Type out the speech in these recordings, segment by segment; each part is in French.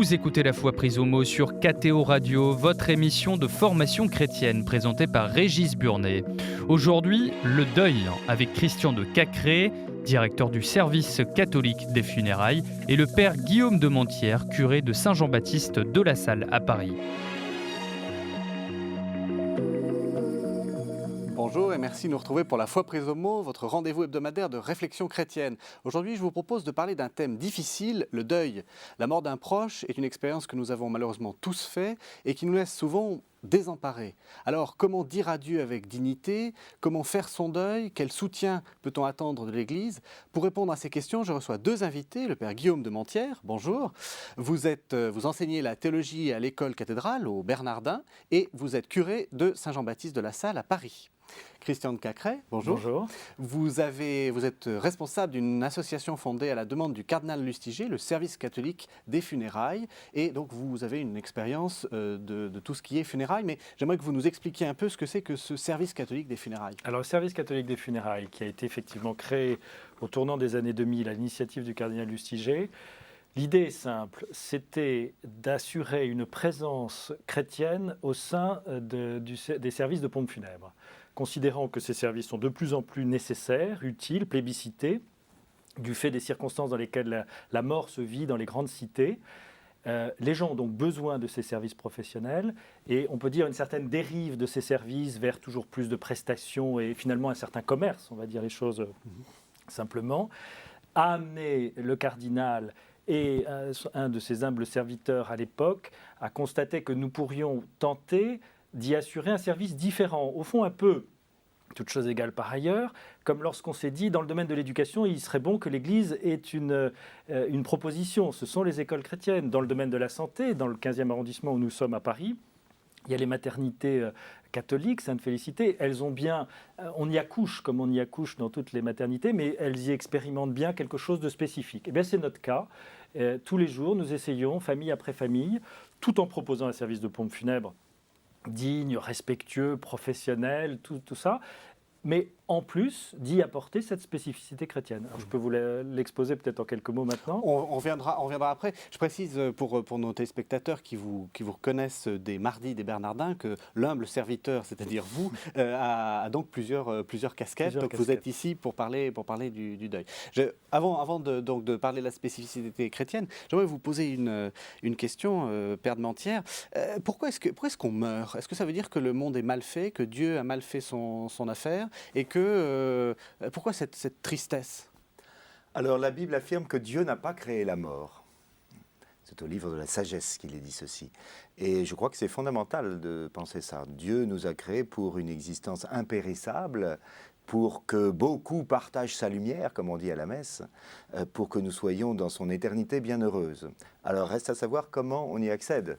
Vous écoutez La Foi prise au mot sur KTO Radio, votre émission de formation chrétienne présentée par Régis Burnet. Aujourd'hui, le deuil avec Christian de Cacré, directeur du service catholique des funérailles, et le père Guillaume de Mentières, curé de Saint-Jean-Baptiste de la Salle à Paris. Bonjour et merci de nous retrouver pour La Foi prise au mot, votre rendez-vous hebdomadaire de réflexion chrétienne. Aujourd'hui, je vous propose de parler d'un thème difficile, le deuil. La mort d'un proche est une expérience que nous avons malheureusement tous fait et qui nous laisse souvent désemparés. Alors, comment dire adieu avec dignité? Comment faire son deuil? Quel soutien peut-on attendre de l'Église? Pour répondre à ces questions, je reçois deux invités, le père Guillaume de Mentières, bonjour. Vous enseignez la théologie à l'école cathédrale, au Bernardin, et vous êtes curé de Saint-Jean-Baptiste de la Salle à Paris. Christian de Cacré, bonjour. Bonjour. Vous êtes responsable d'une association fondée à la demande du cardinal Lustiger, le service catholique des funérailles, et donc vous avez une expérience de tout ce qui est funérailles, mais j'aimerais que vous nous expliquiez un peu ce que c'est que ce service catholique des funérailles. Alors le service catholique des funérailles, qui a été effectivement créé au tournant des années 2000 à l'initiative du cardinal Lustiger, l'idée est simple, c'était d'assurer une présence chrétienne au sein des services de pompes funèbres. Considérant que ces services sont de plus en plus nécessaires, utiles, plébiscités, du fait des circonstances dans lesquelles la mort se vit dans les grandes cités, les gens ont donc besoin de ces services professionnels et on peut dire une certaine dérive de ces services vers toujours plus de prestations et finalement un certain commerce, on va dire les choses simplement, a amené le cardinal et un de ses humbles serviteurs à l'époque à constater que nous pourrions tenter d'y assurer un service différent, au fond un peu, toutes choses égales par ailleurs, comme lorsqu'on s'est dit, dans le domaine de l'éducation, il serait bon que l'Église ait une proposition, ce sont les écoles chrétiennes. Dans le domaine de la santé, dans le 15e arrondissement où nous sommes à Paris, il y a les maternités catholiques, Sainte-Félicité, elles ont bien, on y accouche comme on y accouche dans toutes les maternités, mais elles y expérimentent bien quelque chose de spécifique. Eh bien c'est notre cas. Tous les jours, nous essayons, famille après famille, tout en proposant un service de pompe funèbre digne, respectueux, professionnel, tout ça, mais en plus d'y apporter cette spécificité chrétienne. Alors, je peux vous l'exposer peut-être en quelques mots maintenant. On reviendra après. Je précise pour nos téléspectateurs qui vous reconnaissent des mardis des Bernardins que l'humble serviteur, c'est-à-dire vous, a donc plusieurs casquettes. Donc vous êtes ici pour parler du deuil. Avant de parler de la spécificité chrétienne, j'aimerais vous poser une question, père de Mentières. Pourquoi est-ce qu'on meurt? Est-ce que ça veut dire que le monde est mal fait, que Dieu a mal fait son affaire et que pourquoi cette tristesse? Alors la Bible affirme que Dieu n'a pas créé la mort. C'est au livre de la sagesse qu'il est dit ceci. Et je crois que c'est fondamental de penser ça. Dieu nous a créés pour une existence impérissable, pour que beaucoup partagent sa lumière, comme on dit à la messe, pour que nous soyons dans son éternité bienheureuse. Alors reste à savoir comment on y accède.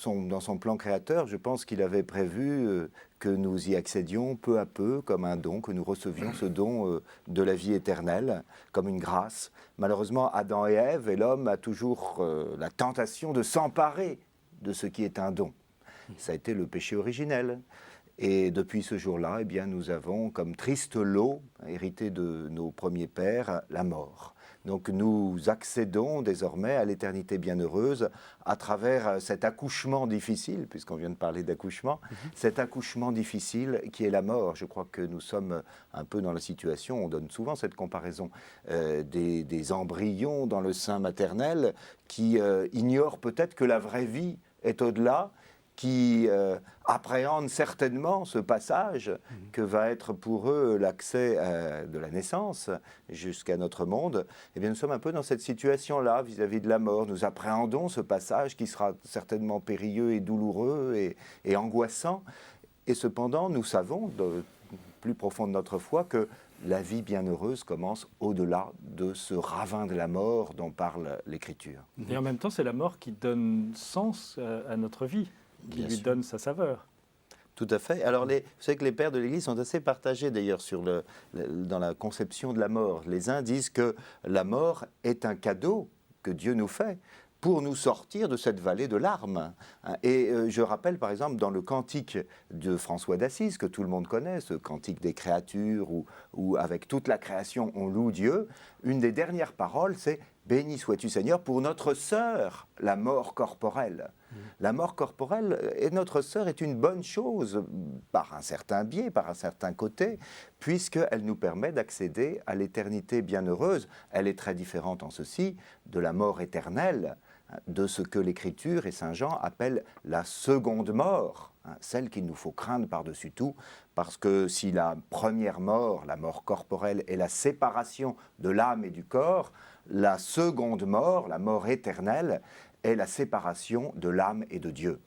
Dans son plan créateur, je pense qu'il avait prévu que nous y accédions peu à peu, comme un don, que nous recevions ce don de la vie éternelle, comme une grâce. Malheureusement, Adam et Ève, et l'homme a toujours la tentation de s'emparer de ce qui est un don. Ça a été le péché originel. Et depuis ce jour-là, eh bien, nous avons comme triste lot, hérité de nos premiers pères, la mort. Donc nous accédons désormais à l'éternité bienheureuse à travers cet accouchement difficile, puisqu'on vient de parler d'accouchement, cet accouchement difficile qui est la mort. Je crois que nous sommes un peu dans la situation, on donne souvent cette comparaison, des embryons dans le sein maternel qui ignorent peut-être que la vraie vie est au-delà, qui appréhendent certainement ce passage que va être pour eux l'accès de la naissance jusqu'à notre monde. Eh bien, nous sommes un peu dans cette situation-là vis-à-vis de la mort. Nous appréhendons ce passage qui sera certainement périlleux et douloureux et angoissant. Et cependant, nous savons, plus profond de notre foi, que la vie bienheureuse commence au-delà de ce ravin de la mort dont parle l'Écriture. Et en même temps, c'est la mort qui donne sens à notre vie, qui lui donne sa saveur. Tout à fait. Alors, vous savez que les pères de l'Église sont assez partagés d'ailleurs dans la conception de la mort. Les uns disent que la mort est un cadeau que Dieu nous fait pour nous sortir de cette vallée de larmes. Et je rappelle par exemple dans le cantique de François d'Assise, que tout le monde connaît, ce cantique des créatures où avec toute la création on loue Dieu, une des dernières paroles c'est « béni sois-tu Seigneur pour notre sœur, la mort corporelle. La mort corporelle et notre sœur est une bonne chose par un certain biais, par un certain côté, puisqu'elle nous permet d'accéder à l'éternité bienheureuse. Elle est très différente en ceci de la mort éternelle, de ce que l'Écriture et Saint Jean appellent la seconde mort, celle qu'il nous faut craindre par-dessus tout, parce que si la première mort, la mort corporelle, est la séparation de l'âme et du corps, la seconde mort, la mort éternelle, est la séparation de l'âme et de Dieu.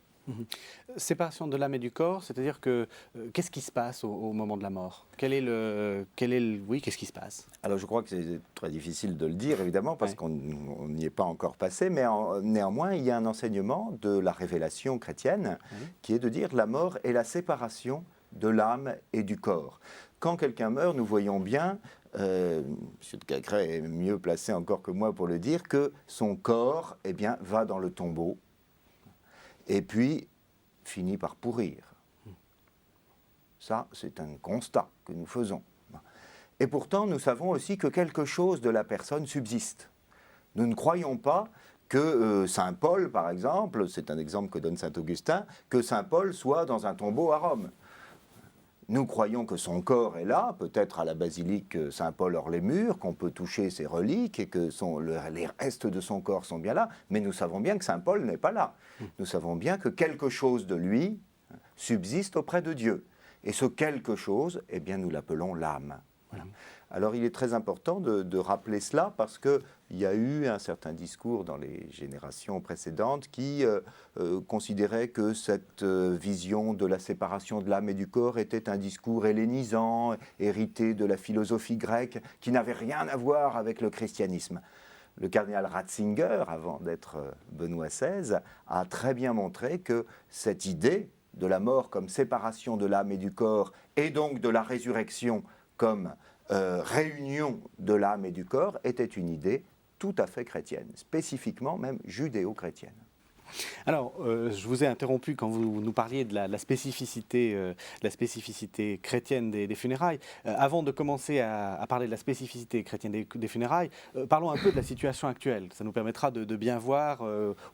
Séparation de l'âme et du corps, c'est-à-dire que qu'est-ce qui se passe au moment de la mort? Qu'est-ce qui se passe? Alors je crois que c'est très difficile de le dire évidemment parce qu'on n'y est pas encore passé, mais néanmoins il y a un enseignement de la révélation chrétienne qui est de dire la mort est la séparation de l'âme et du corps. Quand quelqu'un meurt, nous voyons bien, M. de Cacré est mieux placé encore que moi pour le dire, que son corps va dans le tombeau et puis finit par pourrir. Ça, c'est un constat que nous faisons. Et pourtant, nous savons aussi que quelque chose de la personne subsiste. Nous ne croyons pas que Saint Paul, par exemple, c'est un exemple que donne Saint Augustin, que Saint Paul soit dans un tombeau à Rome. Nous croyons que son corps est là, peut-être à la basilique Saint-Paul hors les murs, qu'on peut toucher ses reliques et que les restes de son corps sont bien là, mais nous savons bien que Saint-Paul n'est pas là. Nous savons bien que quelque chose de lui subsiste auprès de Dieu. Et ce quelque chose, nous l'appelons l'âme. Voilà. Alors il est très important de rappeler cela parce qu'il y a eu un certain discours dans les générations précédentes qui considérait que cette vision de la séparation de l'âme et du corps était un discours hellénisant, hérité de la philosophie grecque, qui n'avait rien à voir avec le christianisme. Le cardinal Ratzinger, avant d'être Benoît XVI, a très bien montré que cette idée de la mort comme séparation de l'âme et du corps, et donc de la résurrection comme réunion de l'âme et du corps, était une idée tout à fait chrétienne, spécifiquement même judéo-chrétienne. Alors, je vous ai interrompu quand vous nous parliez de la spécificité chrétienne des funérailles. Avant de commencer à parler de la spécificité chrétienne des funérailles, parlons un peu de la situation actuelle. Ça nous permettra de bien voir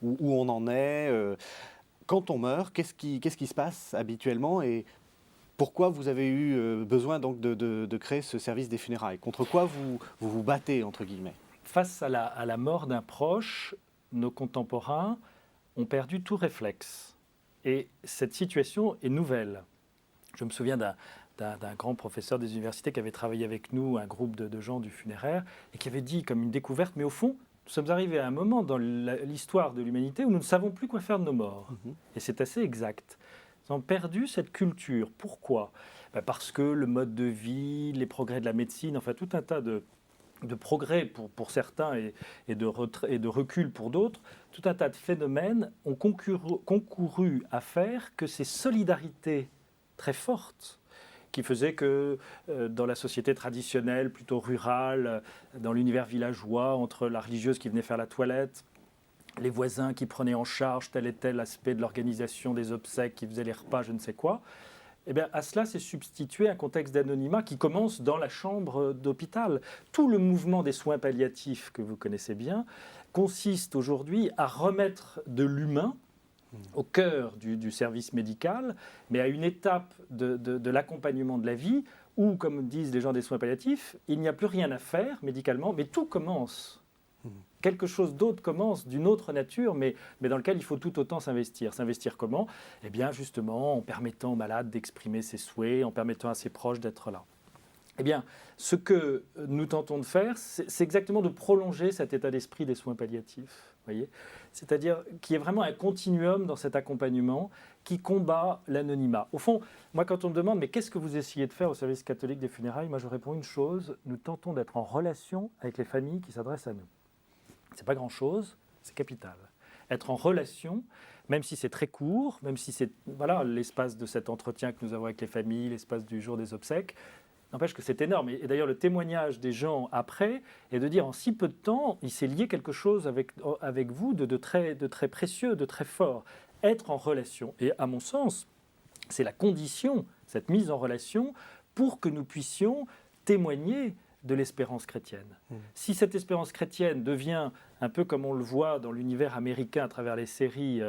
où on en est. Quand on meurt, qu'est-ce qui se passe habituellement et pourquoi vous avez eu besoin donc de créer ce service des funérailles? Contre quoi vous battez, entre guillemets? Face à la mort d'un proche, nos contemporains ont perdu tout réflexe. Et cette situation est nouvelle. Je me souviens d'un grand professeur des universités qui avait travaillé avec nous, un groupe de gens du funéraire, et qui avait dit comme une découverte, mais au fond, nous sommes arrivés à un moment dans l'histoire de l'humanité où nous ne savons plus quoi faire de nos morts. Et c'est assez exact. Nous avons perdu cette culture. Pourquoi ? Parce que le mode de vie, les progrès de la médecine, enfin tout un tas de progrès pour certains et de recul pour d'autres, tout un tas de phénomènes ont concouru à faire que ces solidarités très fortes qui faisaient que dans la société traditionnelle, plutôt rurale, dans l'univers villageois, entre la religieuse qui venait faire la toilette, les voisins qui prenaient en charge tel et tel aspect de l'organisation des obsèques, qui faisaient les repas, je ne sais quoi, eh bien, à cela s'est substitué un contexte d'anonymat qui commence dans la chambre d'hôpital. Tout le mouvement des soins palliatifs que vous connaissez bien consiste aujourd'hui à remettre de l'humain au cœur du service médical, mais à une étape de l'accompagnement de la vie où, comme disent les gens des soins palliatifs, il n'y a plus rien à faire médicalement, mais tout commence. Quelque chose d'autre commence, d'une autre nature, mais dans lequel il faut tout autant s'investir. S'investir comment ? Eh bien, justement, en permettant aux malades d'exprimer ses souhaits, en permettant à ses proches d'être là. Eh bien, ce que nous tentons de faire, c'est exactement de prolonger cet état d'esprit des soins palliatifs. Voyez ? C'est-à-dire qu'il y ait vraiment un continuum dans cet accompagnement qui combat l'anonymat. Au fond, moi, quand on me demande « mais qu'est-ce que vous essayez de faire au service catholique des funérailles ?» Moi, je réponds une chose, nous tentons d'être en relation avec les familles qui s'adressent à nous. C'est pas grand-chose, c'est capital. Être en relation, même si c'est très court, même si c'est l'espace de cet entretien que nous avons avec les familles, l'espace du jour des obsèques, n'empêche que c'est énorme. Et d'ailleurs, le témoignage des gens après est de dire en si peu de temps, il s'est lié quelque chose avec vous de très précieux, de très fort. Être en relation. Et à mon sens, c'est la condition, cette mise en relation, pour que nous puissions témoigner de l'espérance chrétienne. Si cette espérance chrétienne devient, un peu comme on le voit dans l'univers américain à travers les séries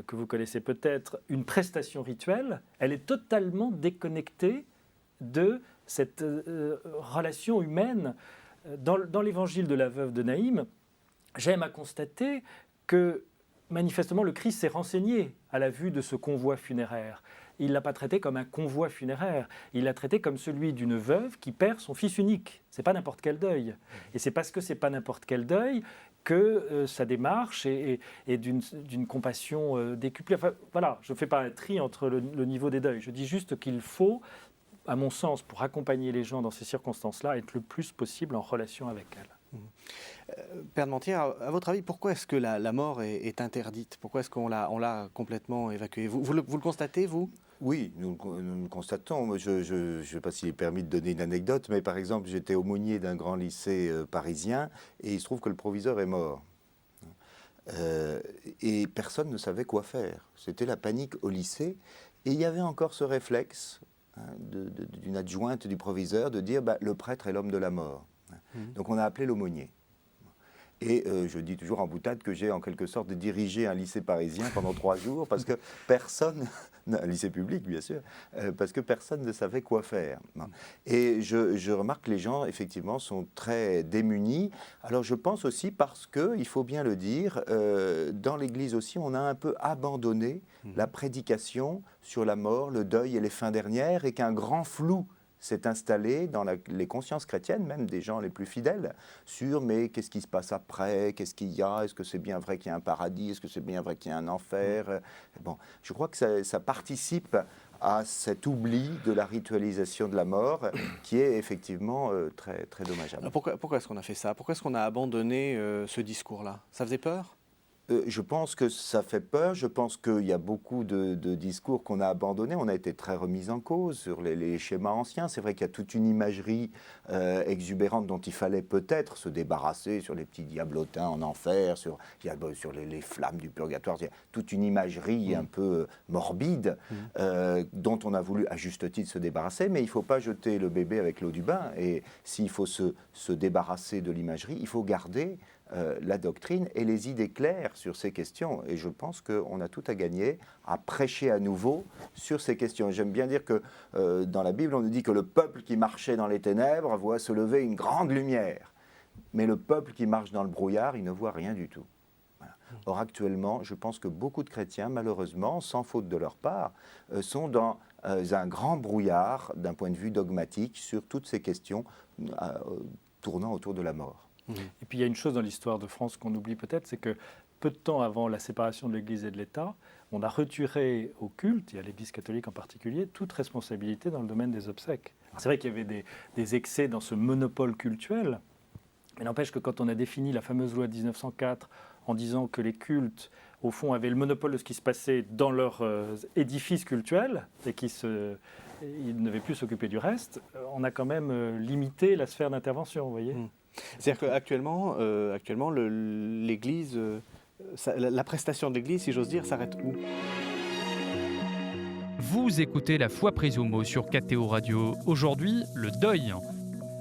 que vous connaissez peut-être, une prestation rituelle, elle est totalement déconnectée de cette relation humaine. Dans l'évangile de la veuve de Naïm, j'aime à constater que manifestement le Christ s'est renseigné à la vue de ce convoi funéraire. Il ne l'a pas traité comme un convoi funéraire, il l'a traité comme celui d'une veuve qui perd son fils unique. Ce n'est pas n'importe quel deuil. Et c'est parce que ce n'est pas n'importe quel deuil que sa démarche est d'une compassion décuplée. Enfin, voilà, je ne fais pas un tri entre le niveau des deuils. Je dis juste qu'il faut, à mon sens, pour accompagner les gens dans ces circonstances-là, être le plus possible en relation avec elles. Père de Mentière, à votre avis, pourquoi est-ce que la mort est interdite? Pourquoi est-ce qu'on l'a complètement évacuée? Vous le constatez, vous? Oui, nous le constatons. Je ne sais pas s'il est permis de donner une anecdote, mais par exemple, j'étais aumônier d'un grand lycée parisien et il se trouve que le proviseur est mort. Et personne ne savait quoi faire. C'était la panique au lycée. Et il y avait encore ce réflexe d'une adjointe du proviseur de dire le prêtre est l'homme de la mort. Donc on a appelé l'aumônier. Et je dis toujours en boutade que j'ai en quelque sorte dirigé un lycée parisien pendant 3 jours parce que personne, un lycée public bien sûr, parce que personne ne savait quoi faire. Et je remarque que les gens effectivement sont très démunis. Alors je pense aussi parce que, il faut bien le dire, dans l'Église aussi on a un peu abandonné la prédication sur la mort, le deuil et les fins dernières et qu'un grand flou s'est installé dans les consciences chrétiennes, même des gens les plus fidèles, sur mais qu'est-ce qui se passe après, qu'est-ce qu'il y a, est-ce que c'est bien vrai qu'il y a un paradis, est-ce que c'est bien vrai qu'il y a un enfer. Bon, je crois que ça participe à cet oubli de la ritualisation de la mort qui est effectivement très, très dommageable. Pourquoi est-ce qu'on a fait ça? Pourquoi est-ce qu'on a abandonné ce discours-là? Ça faisait peur? Je pense que ça fait peur. Je pense qu'il y a beaucoup de discours qu'on a abandonnés. On a été très remis en cause sur les schémas anciens. C'est vrai qu'il y a toute une imagerie exubérante dont il fallait peut-être se débarrasser sur les petits diablotins en enfer, sur les flammes du purgatoire. Il y a toute une imagerie un peu morbide dont on a voulu à juste titre se débarrasser. Mais il ne faut pas jeter le bébé avec l'eau du bain. Et s'il faut se débarrasser de l'imagerie, il faut garder la doctrine et les idées claires sur ces questions. Et je pense qu'on a tout à gagner à prêcher à nouveau sur ces questions. J'aime bien dire que dans la Bible, on nous dit que le peuple qui marchait dans les ténèbres voit se lever une grande lumière. Mais le peuple qui marche dans le brouillard, il ne voit rien du tout. Voilà. Or, actuellement, je pense que beaucoup de chrétiens, malheureusement, sans faute de leur part, sont dans un grand brouillard d'un point de vue dogmatique sur toutes ces questions tournant autour de la mort. Et puis il y a une chose dans l'histoire de France qu'on oublie peut-être, c'est que peu de temps avant la séparation de l'Église et de l'État, on a retiré au culte, et à l'Église catholique en particulier, toute responsabilité dans le domaine des obsèques. C'est vrai qu'il y avait des excès dans ce monopole cultuel, mais n'empêche que quand on a défini la fameuse loi de 1904 en disant que les cultes, au fond, avaient le monopole de ce qui se passait dans leur édifice cultuel et qu'ils ne devaient plus s'occuper du reste, on a quand même limité la sphère d'intervention, vous voyez. C'est-à-dire qu'actuellement, l'Église, la prestation de l'Église, si j'ose dire, s'arrête où? Vous écoutez La Foi prise au mot sur KTO Radio. Aujourd'hui, le deuil.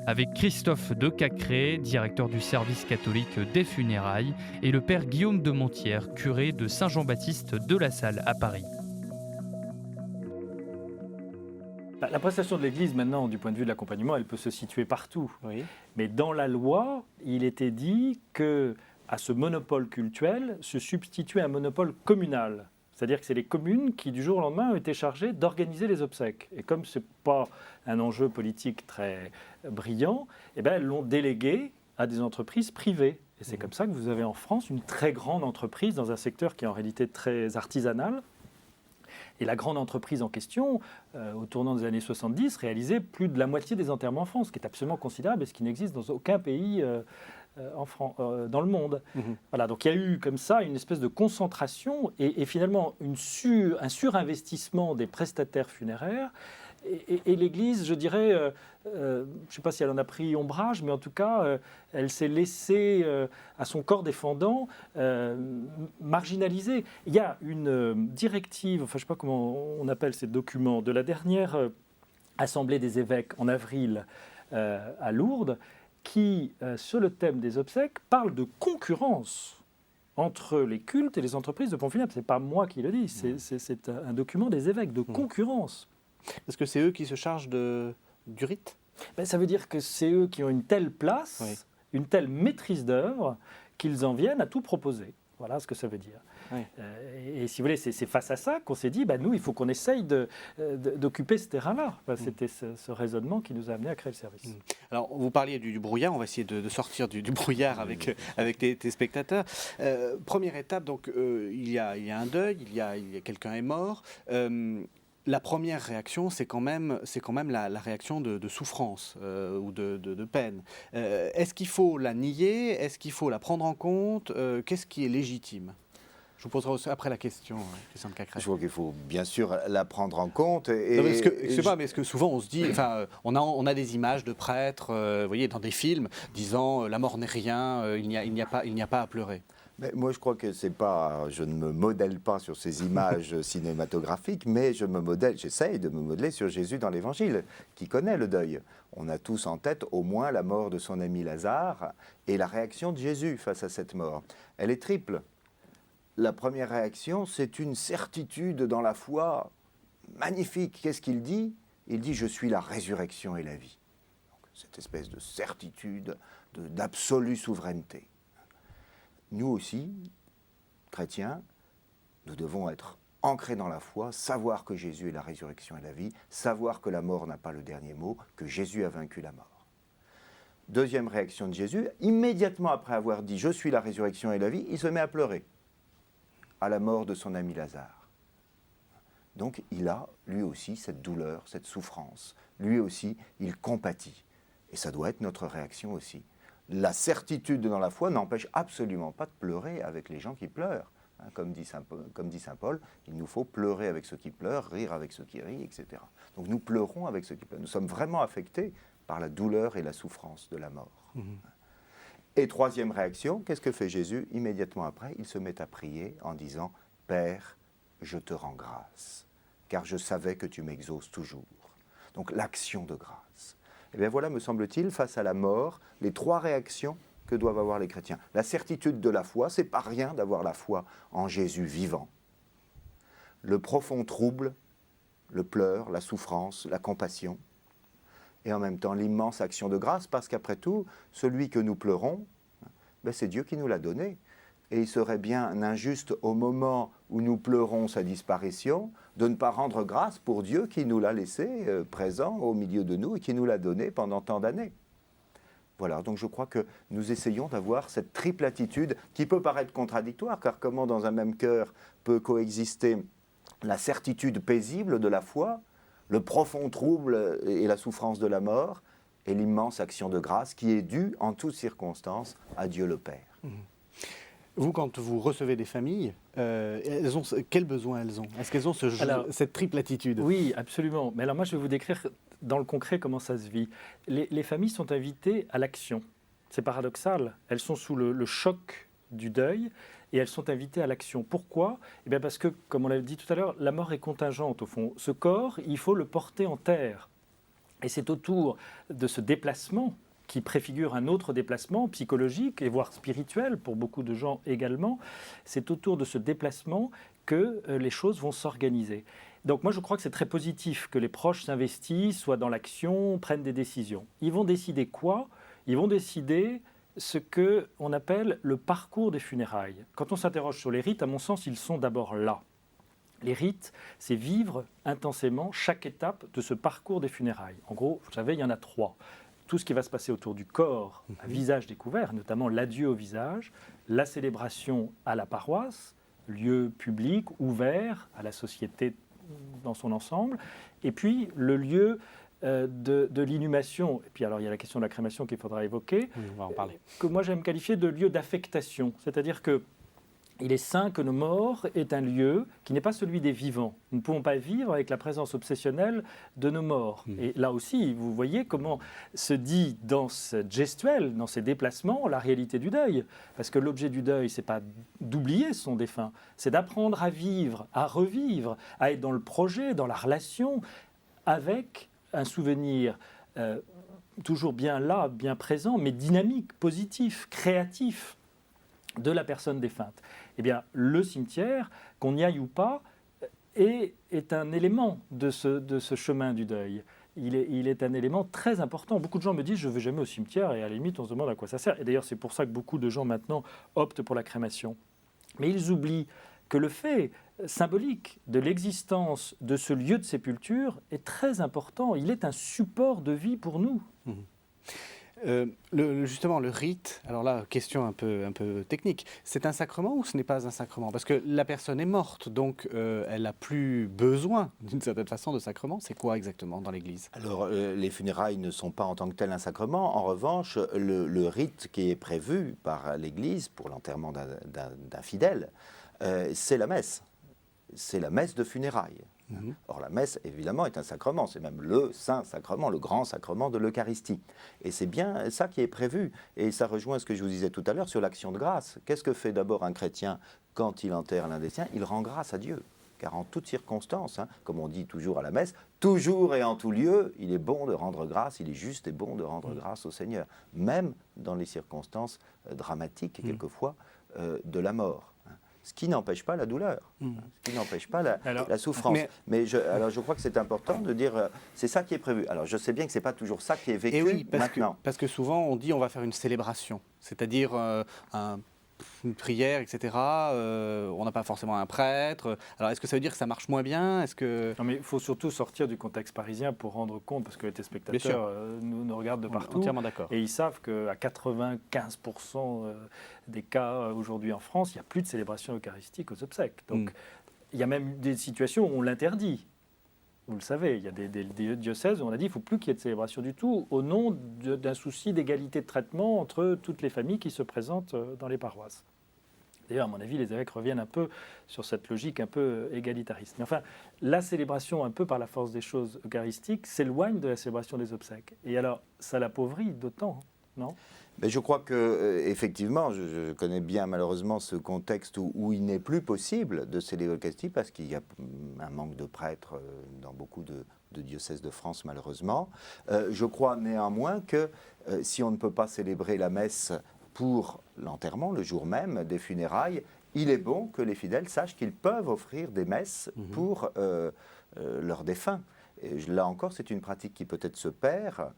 Avec Christophe de Cacré, directeur du service catholique des funérailles, et le père Guillaume de Montière, curé de Saint-Jean-Baptiste de la Salle à Paris. La prestation de l'Église, maintenant, du point de vue de l'accompagnement, elle peut se situer partout. Oui. Mais dans la loi, il était dit qu'à ce monopole cultuel se substituait un monopole communal. C'est-à-dire que c'est les communes qui, du jour au lendemain, ont été chargées d'organiser les obsèques. Et comme ce n'est pas un enjeu politique très brillant, eh bien, elles l'ont délégué à des entreprises privées. Et c'est comme ça que vous avez en France une très grande entreprise dans un secteur qui est en réalité très artisanal. Et la grande entreprise en question, au tournant des années 70, réalisait plus de la moitié des enterrements en France, ce qui est absolument considérable et ce qui n'existe dans aucun pays dans le monde. Voilà, donc il y a eu comme ça une espèce de concentration et finalement un surinvestissement des prestataires funéraires. Et l'Église, je dirais, je ne sais pas si elle en a pris ombrage, mais en tout cas, elle s'est laissée, à son corps défendant, marginalisée. Il y a une directive, enfin je ne sais pas comment on appelle ces documents, de la dernière Assemblée des évêques en avril à Lourdes, qui, sur le thème des obsèques, parle de concurrence entre les cultes et les entreprises de pompes funèbres. Ce n'est pas moi qui le dis, c'est un document des évêques, de concurrence. Est-ce que c'est eux qui se chargent du rite? Ça veut dire que c'est eux qui ont une telle place, une telle maîtrise d'œuvre, qu'ils en viennent à tout proposer. Voilà ce que ça veut dire. Oui. Et si vous voulez, c'est face à ça qu'on s'est dit, nous, il faut qu'on essaye d'occuper ce terrain-là. C'était ce raisonnement qui nous a amené à créer le service. Alors, vous parliez du brouillard, on va essayer de sortir du brouillard avec tes spectateurs. Première étape, donc, il y a un deuil, il y a quelqu'un est mort. La première réaction, c'est quand même la réaction de souffrance ou de peine. Est-ce qu'il faut la nier? Est-ce qu'il faut la prendre en compte? Qu'est-ce qui est légitime? Je vous poserai aussi après la question, Christian de Cacré. Je crois qu'il faut bien sûr la prendre en compte. Mais est-ce que souvent on se dit, on a des images de prêtres, vous voyez, dans des films, disant la mort n'est rien, il n'y a pas à pleurer. Mais moi, je crois que je ne me modèle pas sur ces images cinématographiques, mais j'essaye de me modeler sur Jésus dans l'Évangile, qui connaît le deuil. On a tous en tête au moins la mort de son ami Lazare et la réaction de Jésus face à cette mort. Elle est triple. La première réaction, c'est une certitude dans la foi magnifique. Qu'est-ce qu'il dit? Il dit « Je suis la résurrection et la vie ». Cette espèce de certitude, d'absolue souveraineté. Nous aussi, chrétiens, nous devons être ancrés dans la foi, savoir que Jésus est la résurrection et la vie, savoir que la mort n'a pas le dernier mot, que Jésus a vaincu la mort. Deuxième réaction de Jésus, immédiatement après avoir dit « Je suis la résurrection et la vie », il se met à pleurer à la mort de son ami Lazare. Donc il a, lui aussi, cette douleur, cette souffrance. Lui aussi, il compatit. Et ça doit être notre réaction aussi. La certitude dans la foi n'empêche absolument pas de pleurer avec les gens qui pleurent. Comme dit saint Paul, il nous faut pleurer avec ceux qui pleurent, rire avec ceux qui rient, etc. Donc nous pleurons avec ceux qui pleurent. Nous sommes vraiment affectés par la douleur et la souffrance de la mort. Et troisième réaction, qu'est-ce que fait Jésus? Immédiatement après, il se met à prier en disant « Père, je te rends grâce, car je savais que tu m'exauces toujours. » Donc l'action de grâce. Et bien voilà, me semble-t-il, face à la mort, les trois réactions que doivent avoir les chrétiens. La certitude de la foi, c'est pas rien d'avoir la foi en Jésus vivant. Le profond trouble, le pleur, la souffrance, la compassion. Et en même temps, l'immense action de grâce, parce qu'après tout, celui que nous pleurons, c'est Dieu qui nous l'a donné. Et il serait bien injuste, au moment où nous pleurons sa disparition, de ne pas rendre grâce pour Dieu qui nous l'a laissé présent au milieu de nous et qui nous l'a donné pendant tant d'années. Voilà, donc je crois que nous essayons d'avoir cette triple attitude qui peut paraître contradictoire, car comment dans un même cœur peut coexister la certitude paisible de la foi, le profond trouble et la souffrance de la mort, et l'immense action de grâce qui est due en toutes circonstances à Dieu le Père. Vous, quand vous recevez des familles, quels besoins elles ont? Est-ce qu'elles ont cette triple attitude? Oui, absolument. Mais alors moi, je vais vous décrire dans le concret comment ça se vit. Les familles sont invitées à l'action. C'est paradoxal. Elles sont sous le choc du deuil et elles sont invitées à l'action. Pourquoi? Eh bien parce que, comme on l'a dit tout à l'heure, la mort est contingente au fond. Ce corps, il faut le porter en terre. Et c'est autour de ce déplacement qui préfigure un autre déplacement psychologique et voire spirituel pour beaucoup de gens également. C'est autour de ce déplacement que les choses vont s'organiser. Donc moi je crois que c'est très positif que les proches s'investissent, soient dans l'action, prennent des décisions. Ils vont décider quoi? Ils vont décider ce qu'on appelle le parcours des funérailles. Quand on s'interroge sur les rites, à mon sens, ils sont d'abord là. Les rites, c'est vivre intensément chaque étape de ce parcours des funérailles. En gros, vous savez, il y en a 3. Tout ce qui va se passer autour du corps, à visage découvert, notamment l'adieu au visage, la célébration à la paroisse, lieu public, ouvert à la société dans son ensemble, et puis le lieu de l'inhumation. Et puis alors il y a la question de la crémation qu'il faudra évoquer, on va en parler. Que moi j'aime qualifier de lieu d'affectation, c'est-à-dire que il est sain que nos morts est un lieu qui n'est pas celui des vivants. Nous ne pouvons pas vivre avec la présence obsessionnelle de nos morts. Et là aussi, vous voyez comment se dit dans ce gestuel, dans ces déplacements, la réalité du deuil. Parce que l'objet du deuil, ce n'est pas d'oublier son défunt, c'est d'apprendre à vivre, à revivre, à être dans le projet, dans la relation, avec un souvenir toujours bien là, bien présent, mais dynamique, positif, créatif de la personne défunte. Eh bien, le cimetière, qu'on y aille ou pas, est un élément de ce chemin du deuil. Il est un élément très important. Beaucoup de gens me disent « je ne vais jamais au cimetière » et à la limite, on se demande à quoi ça sert. Et d'ailleurs, c'est pour ça que beaucoup de gens maintenant optent pour la crémation. Mais ils oublient que le fait symbolique de l'existence de ce lieu de sépulture est très important. Il est un support de vie pour nous. Justement, le rite, alors là, question un peu technique, c'est un sacrement ou ce n'est pas un sacrement? Parce que la personne est morte, donc elle n'a plus besoin, d'une certaine façon, de sacrement. C'est quoi exactement dans l'Église? Alors, les funérailles ne sont pas en tant que tel un sacrement. En revanche, le rite qui est prévu par l'Église pour l'enterrement d'un fidèle, c'est la messe. C'est la messe de funérailles. Or, la messe, évidemment, est un sacrement. C'est même le saint sacrement, le grand sacrement de l'Eucharistie. Et c'est bien ça qui est prévu. Et ça rejoint ce que je vous disais tout à l'heure sur l'action de grâce. Qu'est-ce que fait d'abord un chrétien quand il enterre l'un des siens? Il rend grâce à Dieu. Car en toutes circonstances, comme on dit toujours à la messe, toujours et en tout lieu, il est bon de rendre grâce, il est juste et bon de rendre grâce au Seigneur. Même dans les circonstances dramatiques, quelquefois, de la mort. Ce qui n'empêche pas la douleur, ce qui n'empêche pas la souffrance. Mais je crois que c'est important de dire, c'est ça qui est prévu. Alors je sais bien que ce n'est pas toujours ça qui est vécu maintenant. Parce que souvent on dit on va faire une célébration, c'est-à-dire une prière, etc. On n'a pas forcément un prêtre. Alors est-ce que ça veut dire que ça marche moins bien? Non, mais il faut surtout sortir du contexte parisien pour rendre compte, parce que les téléspectateurs nous regardent de partout. Entièrement d'accord. Et ils savent qu'à 95% des cas aujourd'hui en France, il n'y a plus de célébration eucharistique aux obsèques. Donc il y a même des situations où on l'interdit. Vous le savez, il y a des diocèses où on a dit qu'il ne faut plus qu'il y ait de célébration du tout, au nom d'un souci d'égalité de traitement entre toutes les familles qui se présentent dans les paroisses. D'ailleurs, à mon avis, les évêques reviennent un peu sur cette logique un peu égalitariste. Mais enfin, la célébration, un peu par la force des choses eucharistiques, s'éloigne de la célébration des obsèques. Et alors, ça l'appauvrit d'autant, non ? Mais je crois que effectivement, je connais bien malheureusement ce contexte où il n'est plus possible de célébrer l'Eucharistie parce qu'il y a un manque de prêtres dans beaucoup de diocèses de France malheureusement. Je crois néanmoins que si on ne peut pas célébrer la messe pour l'enterrement, le jour même des funérailles, il est bon que les fidèles sachent qu'ils peuvent offrir des messes pour leurs défunts. Et là encore, c'est une pratique qui peut-être se perd,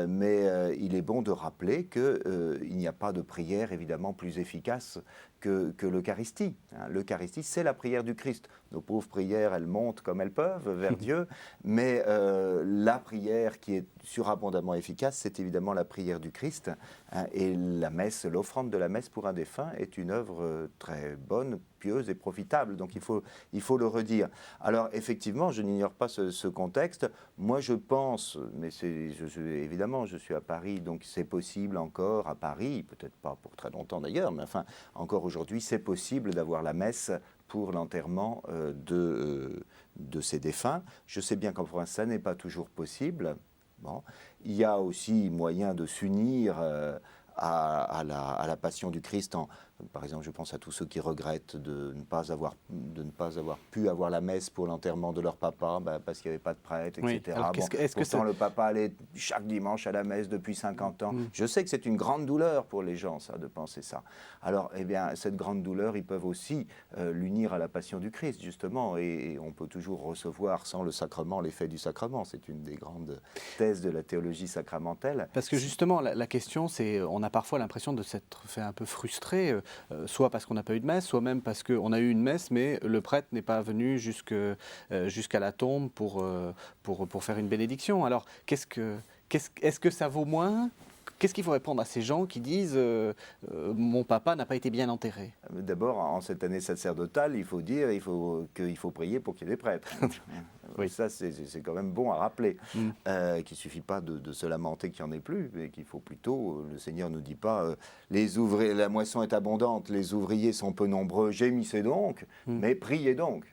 mais il est bon de rappeler qu'il n'y a pas de prière évidemment plus efficace que l'Eucharistie. L'Eucharistie, c'est la prière du Christ. Nos pauvres prières, elles montent comme elles peuvent vers Dieu, mais la prière qui est surabondamment efficace, c'est évidemment la prière du Christ. Et la messe, l'offrande de la messe pour un défunt est une œuvre très bonne, pieuse et profitable. Donc il faut le redire. Alors effectivement, je n'ignore pas ce contexte. Moi je pense, mais évidemment je suis à Paris, donc c'est possible encore à Paris, peut-être pas pour très longtemps d'ailleurs, mais enfin encore aujourd'hui c'est possible d'avoir la messe pour l'enterrement de ces défunts. Je sais bien qu'en province ça n'est pas toujours possible. Bon. Il y a aussi moyen de s'unir à la passion du Christ. Par exemple, je pense à tous ceux qui regrettent de ne pas avoir pu avoir la messe pour l'enterrement de leur papa parce qu'il n'y avait pas de prêtre, etc. Oui. Alors, pourtant, le papa allait chaque dimanche à la messe depuis 50 ans. Je sais que c'est une grande douleur pour les gens, ça, de penser ça. Alors, eh bien, cette grande douleur, ils peuvent aussi l'unir à la passion du Christ, justement, et on peut toujours recevoir sans le sacrement l'effet du sacrement. C'est une des grandes thèses de la théologie sacramentelle. Parce que justement, la question, c'est, on a parfois l'impression de s'être fait un peu frustré, soit parce qu'on n'a pas eu de messe, soit même parce qu'on a eu une messe, mais le prêtre n'est pas venu jusqu'à la tombe pour faire une bénédiction. Alors, est-ce que ça vaut moins ? Qu'est-ce qu'il faut répondre à ces gens qui disent mon papa n'a pas été bien enterré? D'abord, en cette année sacerdotale, il faut dire qu'il faut prier pour qu'il y ait des prêtres. Oui. Ça, c'est quand même bon à rappeler. Qu'il ne suffit pas de se lamenter qu'il n'y en ait plus, mais qu'il faut plutôt, le Seigneur ne dit pas la moisson est abondante, les ouvriers sont peu nombreux, gémissez donc, mais priez donc.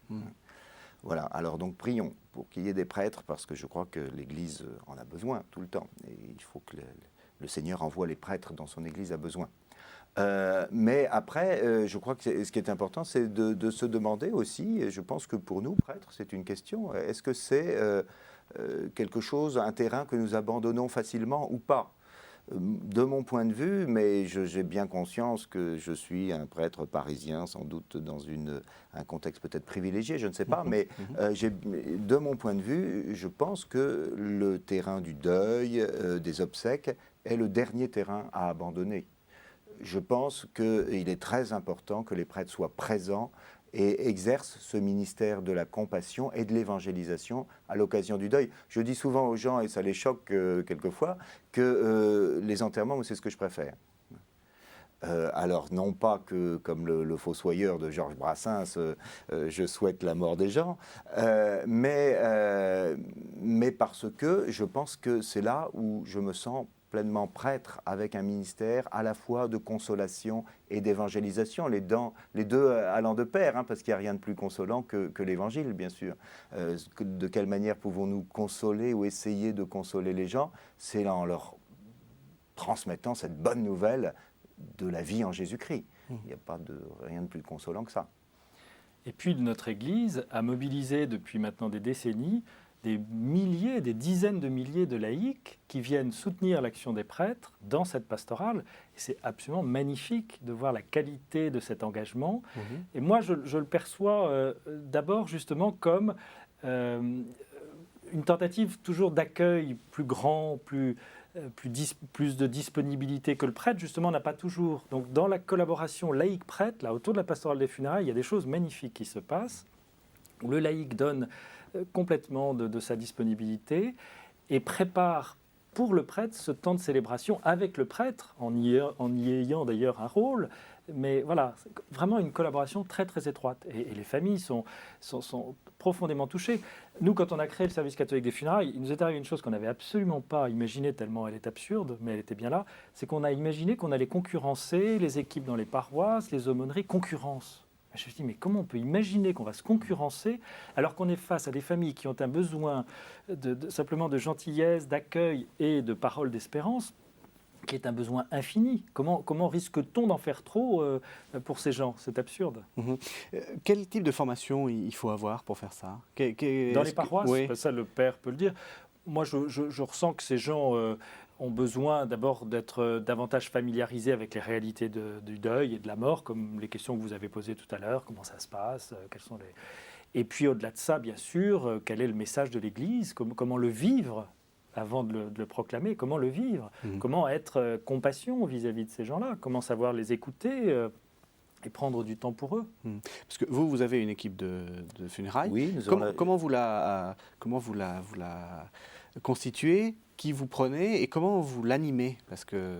Voilà, alors donc prions pour qu'il y ait des prêtres, parce que je crois que l'Église en a besoin tout le temps. Et il faut que le Seigneur envoie les prêtres dont son Église a besoin. Mais après, je crois que ce qui est important, c'est de se demander aussi, et je pense que pour nous, prêtres, c'est une question, est-ce que c'est quelque chose, un terrain que nous abandonnons facilement ou pas. De mon point de vue, mais j'ai bien conscience que je suis un prêtre parisien, sans doute dans un contexte peut-être privilégié, je ne sais pas, mais de mon point de vue, je pense que le terrain du deuil, des obsèques, est le dernier terrain à abandonner. Je pense qu'il est très important que les prêtres soient présents et exercent ce ministère de la compassion et de l'évangélisation à l'occasion du deuil. Je dis souvent aux gens, et ça les choque quelquefois, que les enterrements, c'est ce que je préfère. Alors, non pas que, comme le fossoyeur de Georges Brassens, je souhaite la mort des gens, mais parce que je pense que c'est là où je me sens pleinement prêtre avec un ministère à la fois de consolation et d'évangélisation, les deux allant de pair, parce qu'il n'y a rien de plus consolant que l'évangile, bien sûr. De quelle manière pouvons-nous consoler ou essayer de consoler les gens? C'est en leur transmettant cette bonne nouvelle de la vie en Jésus-Christ. Il n'y a pas rien de plus consolant que ça. Et puis notre Église a mobilisé depuis maintenant des décennies des milliers, des dizaines de milliers de laïcs qui viennent soutenir l'action des prêtres dans cette pastorale. Et c'est absolument magnifique de voir la qualité de cet engagement. Et moi, je le perçois d'abord justement comme une tentative toujours d'accueil plus grand, plus de disponibilité que le prêtre, justement, n'a pas toujours. Donc, dans la collaboration laïque-prêtre, là, autour de la pastorale des funérailles, il y a des choses magnifiques qui se passent, où le laïc donne complètement de sa disponibilité et prépare pour le prêtre ce temps de célébration avec le prêtre, en y ayant d'ailleurs un rôle. Mais voilà, vraiment une collaboration très très étroite. Et les familles sont profondément touchées. Nous, quand on a créé le service catholique des funérailles, il nous est arrivé une chose qu'on n'avait absolument pas imaginée, tellement elle est absurde, mais elle était bien là, c'est qu'on a imaginé qu'on allait concurrencer les équipes dans les paroisses, les aumôneries, concurrence. Je me suis dit, mais comment on peut imaginer qu'on va se concurrencer alors qu'on est face à des familles qui ont un besoin simplement de gentillesse, d'accueil et de paroles d'espérance, qui est un besoin infini. Comment risque-t-on d'en faire trop pour ces gens? C'est absurde. Quel type de formation il faut avoir pour faire ça? Dans les paroisses, oui. Ça le père peut le dire. Moi, je ressens que ces gens ont besoin d'abord d'être davantage familiarisés avec les réalités du deuil et de la mort, comme les questions que vous avez posées tout à l'heure, comment ça se passe, quels sont les... Et puis au-delà de ça, bien sûr, quel est le message de l'Église, comment le vivre avant de le proclamer, comment le vivre, comment être compassion vis-à-vis de ces gens-là, comment savoir les écouter et prendre du temps pour eux. Parce que vous avez une équipe de funérailles. Oui, comment vous la constituez, qui vous prenez et comment vous l'animez? Parce que...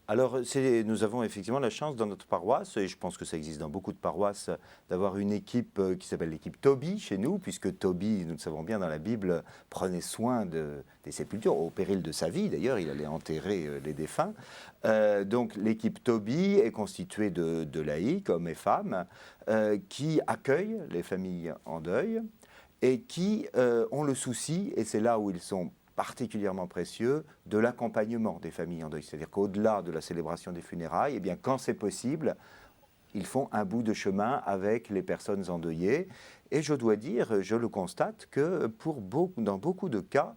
Alors, nous avons effectivement la chance dans notre paroisse, et je pense que ça existe dans beaucoup de paroisses, d'avoir une équipe qui s'appelle l'équipe Tobie chez nous, puisque Tobie, nous le savons bien dans la Bible, prenait soin des sépultures, au péril de sa vie d'ailleurs, il allait enterrer les défunts. Donc l'équipe Tobie est constituée de laïcs, hommes et femmes, qui accueillent les familles en deuil et qui ont le souci, et c'est là où ils sont particulièrement précieux, de l'accompagnement des familles en deuil. C'est-à-dire qu'au-delà de la célébration des funérailles, eh bien, quand c'est possible, ils font un bout de chemin avec les personnes endeuillées. Et je dois dire, je le constate, que dans beaucoup de cas,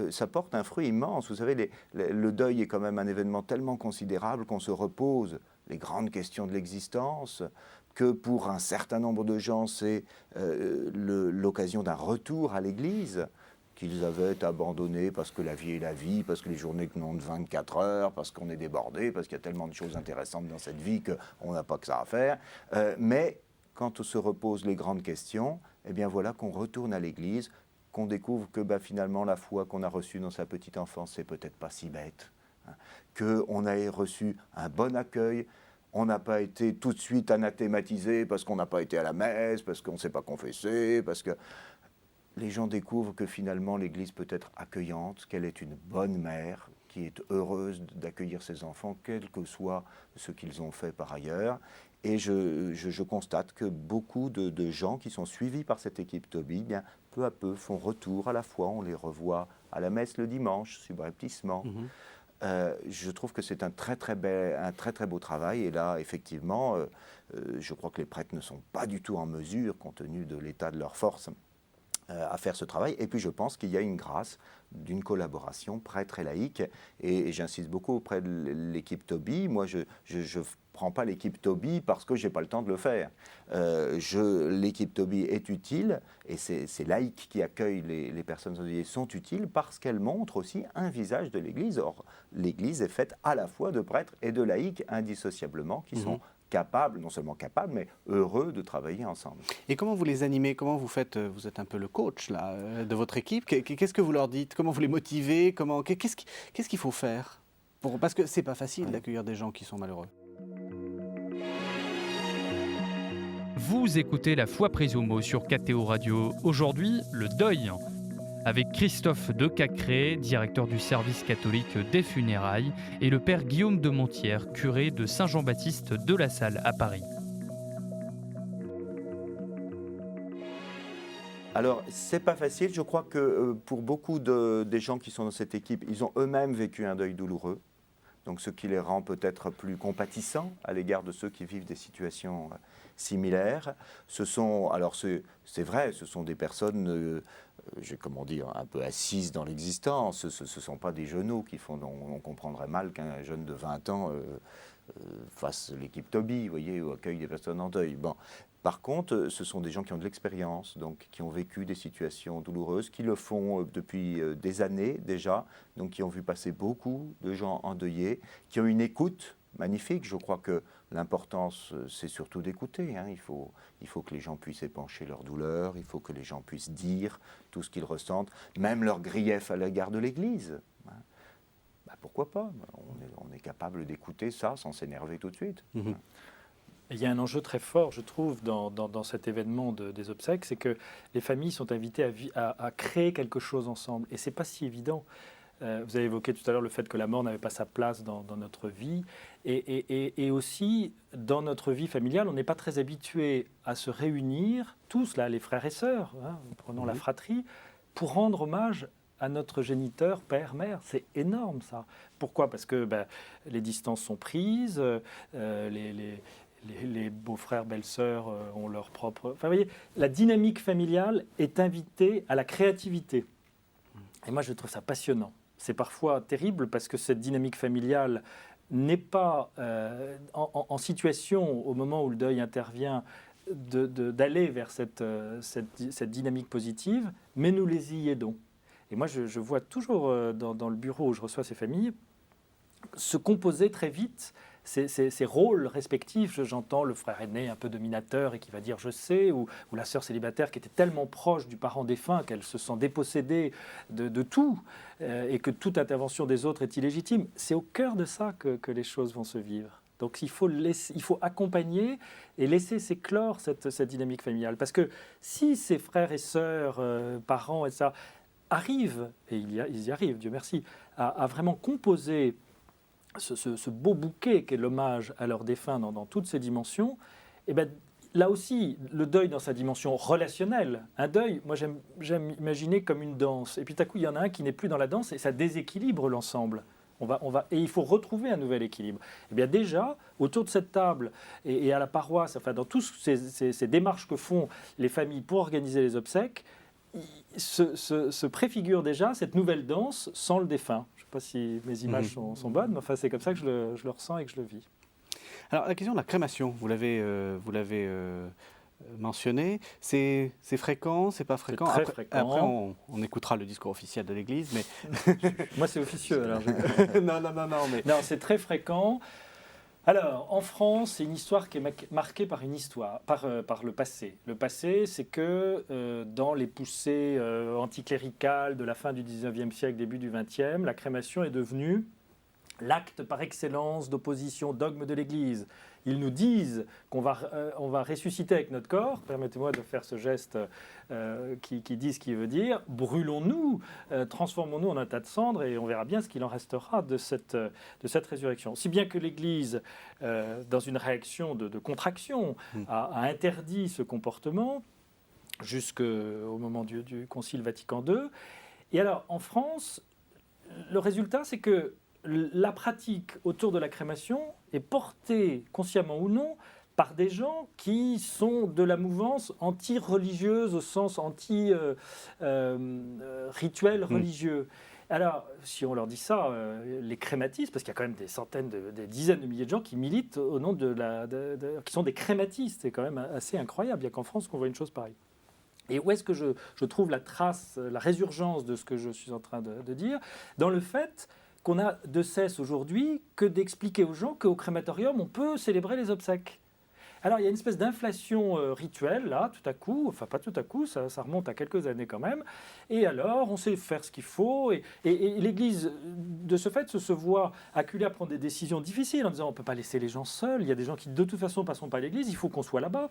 ça porte un fruit immense. Vous savez, le deuil est quand même un événement tellement considérable qu'on se repose les grandes questions de l'existence, que pour un certain nombre de gens, c'est l'occasion d'un retour à l'Église, qu'ils avaient abandonné parce que la vie est la vie, parce que les journées n'ont de 24 heures, parce qu'on est débordé, parce qu'il y a tellement de choses intéressantes dans cette vie qu'on n'a pas que ça à faire. Mais quand on se repose les grandes questions, eh bien voilà qu'on retourne à l'Église, qu'on découvre que finalement la foi qu'on a reçue dans sa petite enfance, c'est peut-être pas si bête, hein, qu'on a reçu un bon accueil. On n'a pas été tout de suite anathématisé parce qu'on n'a pas été à la messe, parce qu'on ne s'est pas confessé, parce que... Les gens découvrent que finalement l'Église peut être accueillante, qu'elle est une bonne mère, qui est heureuse d'accueillir ses enfants, quel que soit ce qu'ils ont fait par ailleurs. Et je constate que beaucoup de gens qui sont suivis par cette équipe Tobie, bien, peu à peu font retour à la foi. On les revoit à la messe le dimanche, subrepticement. Je trouve que c'est un très très beau travail. Et là, effectivement, je crois que les prêtres ne sont pas du tout en mesure, compte tenu de l'état de leur force, à faire ce travail. Et puis je pense qu'il y a une grâce d'une collaboration prêtre et laïque. Et j'insiste beaucoup auprès de l'équipe Toby. Moi, je prends pas l'équipe Toby parce que j'ai pas le temps de le faire. L'équipe Toby est utile et ces laïcs qui accueillent les personnes endeuillées sont utiles parce qu'elles montrent aussi un visage de l'Église. Or, l'Église est faite à la fois de prêtres et de laïcs indissociablement qui sont capables, non seulement capables, mais heureux de travailler ensemble. Et comment vous les animez? Comment vous faites? Vous êtes un peu le coach là, de votre équipe. Qu'est-ce que vous leur dites? Comment vous les motivez? Qu'est-ce qu'il faut faire parce que c'est pas facile d'accueillir des gens qui sont malheureux. Vous écoutez La Foi prise au mot sur KTO Radio. Aujourd'hui, le deuil. Avec Christophe de Cacré, directeur du service catholique des funérailles, et le père Guillaume de Montière, curé de Saint-Jean-Baptiste de la Salle à Paris. Alors, c'est pas facile. Je crois que pour beaucoup des gens qui sont dans cette équipe, ils ont eux-mêmes vécu un deuil douloureux. Donc, ce qui les rend peut-être plus compatissants à l'égard de ceux qui vivent des situations similaires. C'est vrai, ce sont des personnes, un peu assises dans l'existence. Ce ne sont pas des genoux qui font. On comprendrait mal qu'un jeune de 20 ans fasse l'équipe Toby, vous voyez, ou accueille des personnes en deuil. Bon. Par contre, ce sont des gens qui ont de l'expérience, donc qui ont vécu des situations douloureuses, qui le font depuis des années déjà, donc qui ont vu passer beaucoup de gens endeuillés, qui ont une écoute magnifique. Je crois que l'importance, c'est surtout d'écouter. Il faut que les gens puissent épancher leur douleur, il faut que les gens puissent dire tout ce qu'ils ressentent, même leurs griefs à l'égard de l'Église. Pourquoi pas? On est capable d'écouter ça sans s'énerver tout de suite. Il y a un enjeu très fort, je trouve, dans cet événement des obsèques, c'est que les familles sont invitées à créer quelque chose ensemble. Et ce n'est pas si évident. Vous avez évoqué tout à l'heure le fait que la mort n'avait pas sa place dans notre vie. Et aussi, dans notre vie familiale, on n'est pas très habitué à se réunir, tous, là, les frères et sœurs, prenons la fratrie, pour rendre hommage à notre géniteur, père, mère. C'est énorme, ça. Pourquoi? Parce que les distances sont prises, les beaux-frères, belles-sœurs ont leur propre... Enfin, vous voyez, la dynamique familiale est invitée à la créativité. Et moi, je trouve ça passionnant. C'est parfois terrible parce que cette dynamique familiale n'est pas en situation, au moment où le deuil intervient, d'aller vers cette dynamique positive, mais nous les y aidons. Et moi, je vois toujours dans le bureau où je reçois ces familles se composer très vite ces rôles respectifs. J'entends le frère aîné un peu dominateur et qui va dire « je sais », ou la sœur célibataire qui était tellement proche du parent défunt qu'elle se sent dépossédée de tout et que toute intervention des autres est illégitime. C'est au cœur de ça que les choses vont se vivre. Donc il faut accompagner et laisser s'éclore cette dynamique familiale. Parce que si ces frères et sœurs, parents et ça, arrivent, et ils y arrivent, Dieu merci, à vraiment composer ce beau bouquet qu'est l'hommage à leurs défunts dans toutes ses dimensions, et là aussi, le deuil dans sa dimension relationnelle, un deuil, moi j'aime imaginer comme une danse, et puis tout à coup il y en a un qui n'est plus dans la danse et ça déséquilibre l'ensemble. Et il faut retrouver un nouvel équilibre. Et bien déjà, autour de cette table et à la paroisse, enfin dans toutes ces démarches que font les familles pour organiser les obsèques, se préfigure déjà cette nouvelle danse sans le défunt. Je ne sais pas si mes images sont bonnes, mais enfin, c'est comme ça que je le ressens et que je le vis. Alors la question de la crémation, vous l'avez mentionné, c'est fréquent, c'est pas fréquent? C'est très fréquent. Après on écoutera le discours officiel de l'Église, mais... Moi c'est officieux alors. Non, c'est très fréquent. Alors, en France, c'est une histoire qui est marquée par le passé. Le passé, c'est que dans les poussées anticléricales de la fin du 19e siècle, début du 20e, la crémation est devenue l'acte par excellence d'opposition au dogme de l'Église. Ils nous disent qu'on va ressusciter avec notre corps. Permettez-moi de faire ce geste qui dit ce qu'il veut dire. Brûlons-nous, transformons-nous en un tas de cendres et on verra bien ce qu'il en restera de cette résurrection. Si bien que l'Église, dans une réaction de contraction, a interdit ce comportement jusqu'au moment du Concile Vatican II. Et alors, en France, le résultat, c'est que la pratique autour de la crémation est portée, consciemment ou non, par des gens qui sont de la mouvance anti-religieuse au sens anti-rituel religieux. Alors, si on leur dit ça, les crématistes, parce qu'il y a quand même des centaines, des dizaines de milliers de gens qui militent au nom qui sont des crématistes, c'est quand même assez incroyable. Il n'y a qu'en France qu'on voit une chose pareille. Et où est-ce que je trouve la trace, la résurgence de ce que je suis en train de dire? Dans le fait qu'on a de cesse aujourd'hui que d'expliquer aux gens qu'au crématorium, on peut célébrer les obsèques. Alors, il y a une espèce d'inflation rituelle, là, tout à coup, enfin pas tout à coup, ça remonte à quelques années quand même, et alors on sait faire ce qu'il faut, et l'Église, de ce fait, se voit acculée à prendre des décisions difficiles, en disant on ne peut pas laisser les gens seuls, il y a des gens qui de toute façon ne passeront pas à l'Église, il faut qu'on soit là-bas.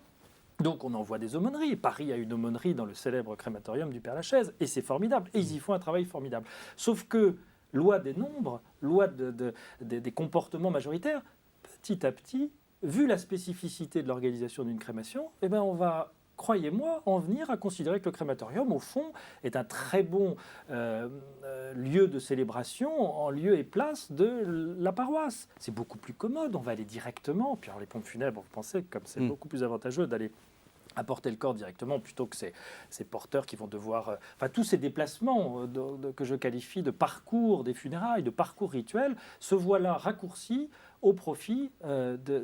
Donc on envoie des aumôneries. Paris a une aumônerie dans le célèbre crématorium du Père-Lachaise, et c'est formidable, et ils y font un travail formidable. Sauf que, loi des nombres, loi des comportements majoritaires, petit à petit, vu la spécificité de l'organisation d'une crémation, eh ben on va, croyez-moi, en venir à considérer que le crématorium, au fond, est un très bon lieu de célébration en lieu et place de la paroisse. C'est beaucoup plus commode, on va aller directement. Puis alors les pompes funèbres, vous pensez que comme c'est beaucoup plus avantageux d'aller apporter le corps directement plutôt que ces porteurs qui vont devoir... Enfin, tous ces déplacements que je qualifie de parcours des funérailles, de parcours rituels, se voient là raccourcis au profit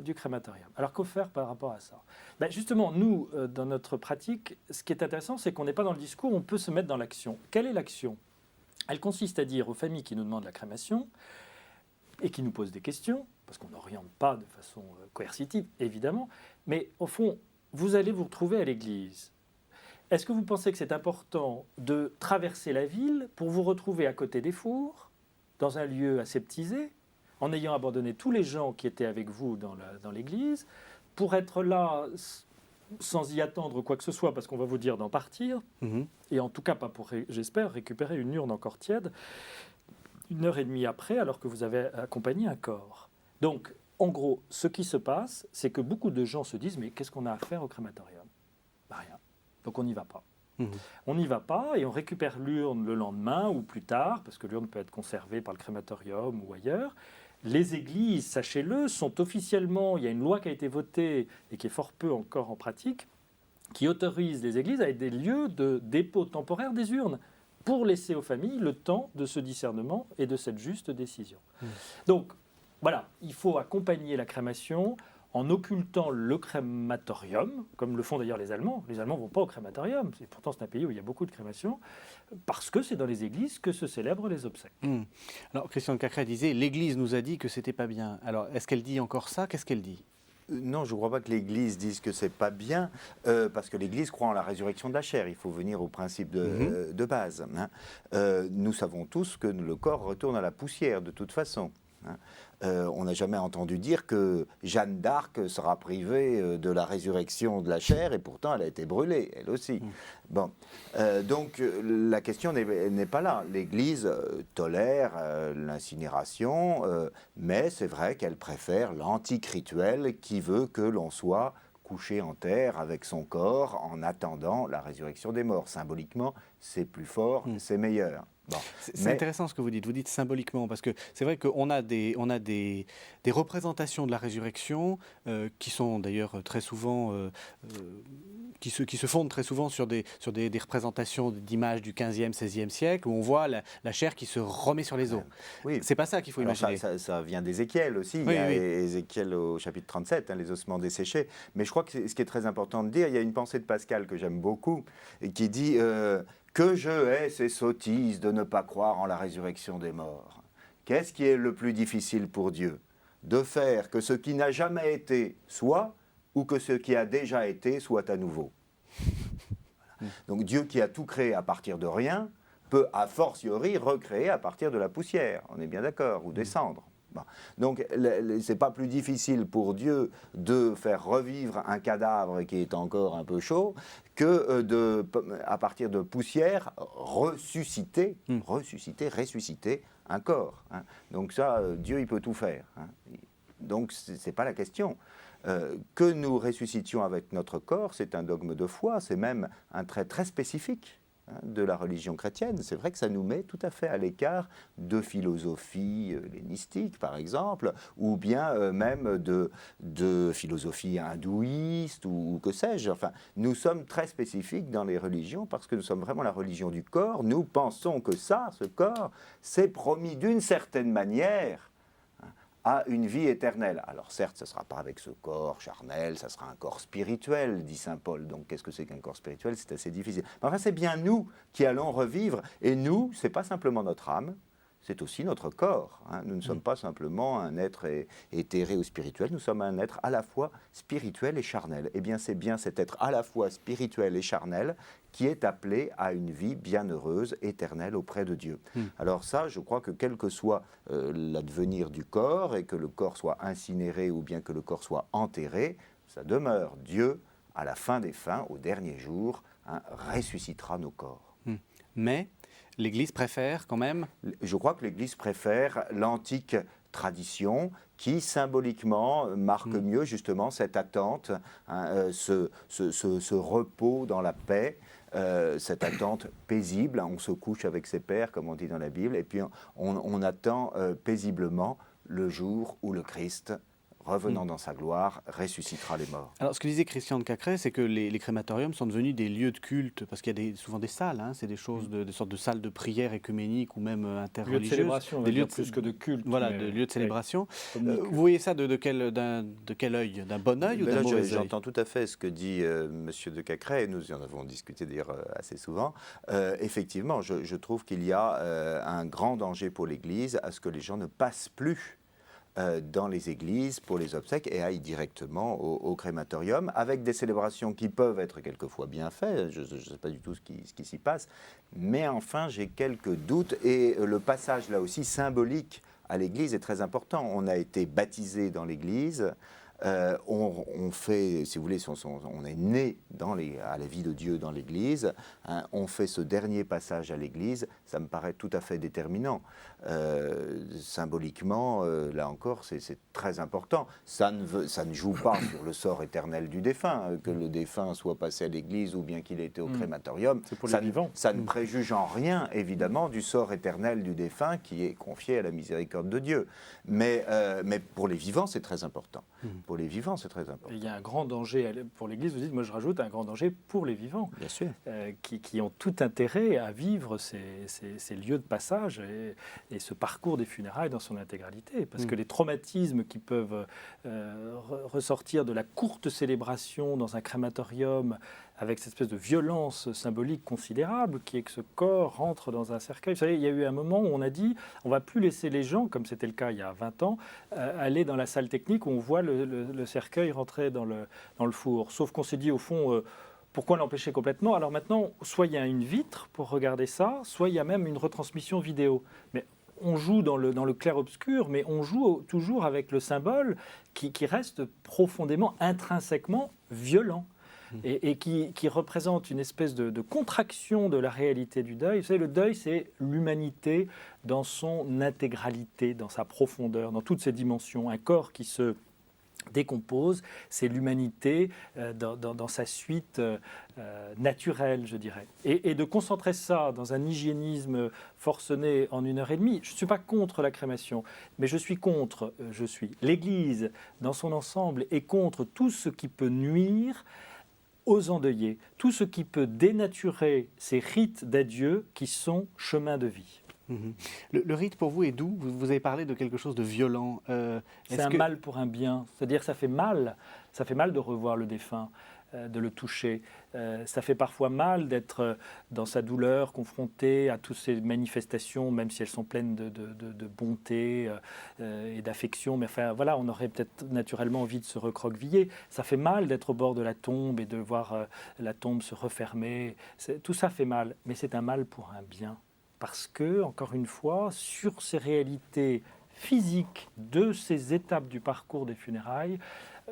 du crématorium. Alors, qu'au faire par rapport à ça? Ben justement, nous, dans notre pratique, ce qui est intéressant, c'est qu'on n'est pas dans le discours, on peut se mettre dans l'action. Quelle est l'action? Elle consiste à dire aux familles qui nous demandent la crémation et qui nous posent des questions, parce qu'on n'oriente pas de façon coercitive, évidemment, mais au fond, vous allez vous retrouver à l'église. Est-ce que vous pensez que c'est important de traverser la ville pour vous retrouver à côté des fours, dans un lieu aseptisé, en ayant abandonné tous les gens qui étaient avec vous dans l'église, pour être là sans y attendre quoi que ce soit, parce qu'on va vous dire d'en partir, et en tout cas pas pour, j'espère, récupérer une urne encore tiède, 1h30 après, alors que vous avez accompagné un corps. Donc, en gros, ce qui se passe, c'est que beaucoup de gens se disent « mais qu'est-ce qu'on a à faire au crématorium ?» Ben, rien. Donc on n'y va pas. On n'y va pas et on récupère l'urne le lendemain ou plus tard, parce que l'urne peut être conservée par le crématorium ou ailleurs. Les églises, sachez-le, sont officiellement... Il y a une loi qui a été votée et qui est fort peu encore en pratique, qui autorise les églises à être des lieux de dépôt temporaire des urnes pour laisser aux familles le temps de ce discernement et de cette juste décision. Donc, voilà, il faut accompagner la crémation en occultant le crématorium, comme le font d'ailleurs les Allemands. Les Allemands ne vont pas au crématorium, pourtant c'est un pays où il y a beaucoup de crémations, parce que c'est dans les églises que se célèbrent les obsèques. Alors, Christian de Cacré disait, l'Église nous a dit que c'était pas bien. Alors, est-ce qu'elle dit encore ça? Qu'est-ce qu'elle dit? Non, je ne crois pas que l'Église dise que c'est pas bien, parce que l'Église croit en la résurrection de la chair. Il faut venir au principe de base. Nous savons tous que le corps retourne à la poussière, de toute façon. On n'a jamais entendu dire que Jeanne d'Arc sera privée de la résurrection de la chair, et pourtant elle a été brûlée, elle aussi. Bon, donc la question n'est pas là. L'Église tolère l'incinération, mais c'est vrai qu'elle préfère l'antique rituel qui veut que l'on soit couché en terre avec son corps en attendant la résurrection des morts. Symboliquement, c'est plus fort, c'est meilleur. Bon. C'est intéressant ce que vous dites. Vous dites symboliquement, parce que c'est vrai qu'on a des représentations de la résurrection qui sont d'ailleurs très souvent, qui se fondent très souvent sur des représentations d'images du 15e, 16e siècle, où on voit la chair qui se remet sur les os. Oui. C'est pas ça qu'il faut imaginer. Ça vient d'Ézéchiel aussi. Oui, il y a Ézéchiel au chapitre 37, les ossements desséchés. Mais je crois que ce qui est très important de dire, il y a une pensée de Pascal que j'aime beaucoup, et qui dit que je hais ces sottises de ne pas croire en la résurrection des morts. Qu'est-ce qui est le plus difficile pour Dieu? De faire que ce qui n'a jamais été soit, ou que ce qui a déjà été soit à nouveau. Voilà. Donc Dieu qui a tout créé à partir de rien, peut a fortiori recréer à partir de la poussière, on est bien d'accord, ou des cendres. Bon. Donc c'est pas plus difficile pour Dieu de faire revivre un cadavre qui est encore un peu chaud que à partir de poussière ressusciter un corps. Donc ça, Dieu il peut tout faire. Donc c'est pas la question. Que nous ressuscitions avec notre corps, c'est un dogme de foi, c'est même un trait très spécifique de la religion chrétienne. C'est vrai que ça nous met tout à fait à l'écart de philosophie hellénistique, par exemple, ou bien même de philosophie hindouiste ou que sais-je. Enfin, nous sommes très spécifiques dans les religions parce que nous sommes vraiment la religion du corps. Nous pensons que ce corps, c'est promis d'une certaine manière à une vie éternelle. Alors certes, ce ne sera pas avec ce corps charnel, ça sera un corps spirituel, dit saint Paul. Donc qu'est-ce que c'est qu'un corps spirituel? C'est assez difficile. Mais enfin, c'est bien nous qui allons revivre. Et nous, ce n'est pas simplement notre âme, c'est aussi notre corps. Nous ne sommes pas simplement un être éthéré ou spirituel, nous sommes un être à la fois spirituel et charnel. Eh bien, c'est bien cet être à la fois spirituel et charnel qui est appelé à une vie bienheureuse, éternelle auprès de Dieu. Alors ça, je crois que quel que soit l'advenir du corps, et que le corps soit incinéré ou bien que le corps soit enterré, ça demeure. Dieu, à la fin des fins, au dernier jour, ressuscitera nos corps. Mais l'Église préfère quand même? Je crois que l'Église préfère l'antique tradition qui symboliquement marque mieux justement cette attente, ce repos dans la paix, cette attente paisible. On se couche avec ses pères, comme on dit dans la Bible, et puis on attend paisiblement le jour où le Christ, revenant dans sa gloire, ressuscitera les morts. Alors, ce que disait Christian de Cacré, c'est que les crématoriums sont devenus des lieux de culte, parce qu'il y a souvent des salles, c'est des choses, des sortes de salles de prière écuméniques ou même interreligieuses. Lieux de célébration, des lieux plus que de culte. Voilà, de lieux de célébration. Vous voyez ça de quel œil? D'un bon œil ou d'un mauvais œil? J'entends tout à fait ce que dit M. de Cacré, et nous en avons discuté d'ailleurs assez souvent. Effectivement, je trouve qu'il y a un grand danger pour l'Église à ce que les gens ne passent plus dans les églises pour les obsèques et aillent directement au crématorium, avec des célébrations qui peuvent être quelquefois bien faites. Je ne sais pas du tout ce qui s'y passe, mais enfin j'ai quelques doutes, et le passage là aussi symbolique à l'église est très important. On a été baptisé dans l'église. On fait, si vous voulez, on est né à la vie de Dieu dans l'Église. On fait ce dernier passage à l'Église, ça me paraît tout à fait déterminant. Symboliquement, là encore, c'est très important. Ça ne joue pas sur le sort éternel du défunt, que le défunt soit passé à l'Église ou bien qu'il ait été au crématorium. C'est pour les vivants. Ça ne préjuge en rien, évidemment, du sort éternel du défunt qui est confié à la miséricorde de Dieu. Mais pour les vivants, c'est très important. Pour les vivants, c'est très important. Il y a un grand danger pour l'Église, vous dites, moi je rajoute un grand danger pour les vivants, bien sûr, qui ont tout intérêt à vivre ces lieux de passage et ce parcours des funérailles dans son intégralité. Parce que les traumatismes qui peuvent ressortir de la courte célébration dans un crématorium, avec cette espèce de violence symbolique considérable, qui est que ce corps rentre dans un cercueil. Vous savez, il y a eu un moment où on a dit, on ne va plus laisser les gens, comme c'était le cas il y a 20 ans, aller dans la salle technique où on voit le cercueil rentrer dans le four. Sauf qu'on s'est dit, au fond, pourquoi l'empêcher complètement? Alors maintenant, soit il y a une vitre pour regarder ça, soit il y a même une retransmission vidéo. Mais on joue dans le clair-obscur, mais on joue toujours avec le symbole qui reste profondément, intrinsèquement violent. Et qui représente une espèce de contraction de la réalité du deuil. Vous savez, le deuil, c'est l'humanité dans son intégralité, dans sa profondeur, dans toutes ses dimensions. Un corps qui se décompose, c'est l'humanité dans sa suite naturelle, je dirais. Et de concentrer ça dans un hygiénisme forcené en 1h30, je ne suis pas contre la crémation, mais je suis l'Église dans son ensemble et contre tout ce qui peut nuire aux endeuillés, tout ce qui peut dénaturer ces rites d'adieu qui sont chemin de vie. Le rite pour vous est doux. Vous avez parlé de quelque chose de violent. C'est un mal pour un bien. C'est-à-dire que ça fait mal de revoir le défunt, de le toucher. Ça fait parfois mal d'être dans sa douleur, confronté à toutes ces manifestations, même si elles sont pleines de bonté et d'affection. Mais enfin, voilà, on aurait peut-être naturellement envie de se recroqueviller. Ça fait mal d'être au bord de la tombe et de voir la tombe se refermer. Tout ça fait mal, mais c'est un mal pour un bien. Parce que, encore une fois, sur ces réalités physiques de ces étapes du parcours des funérailles,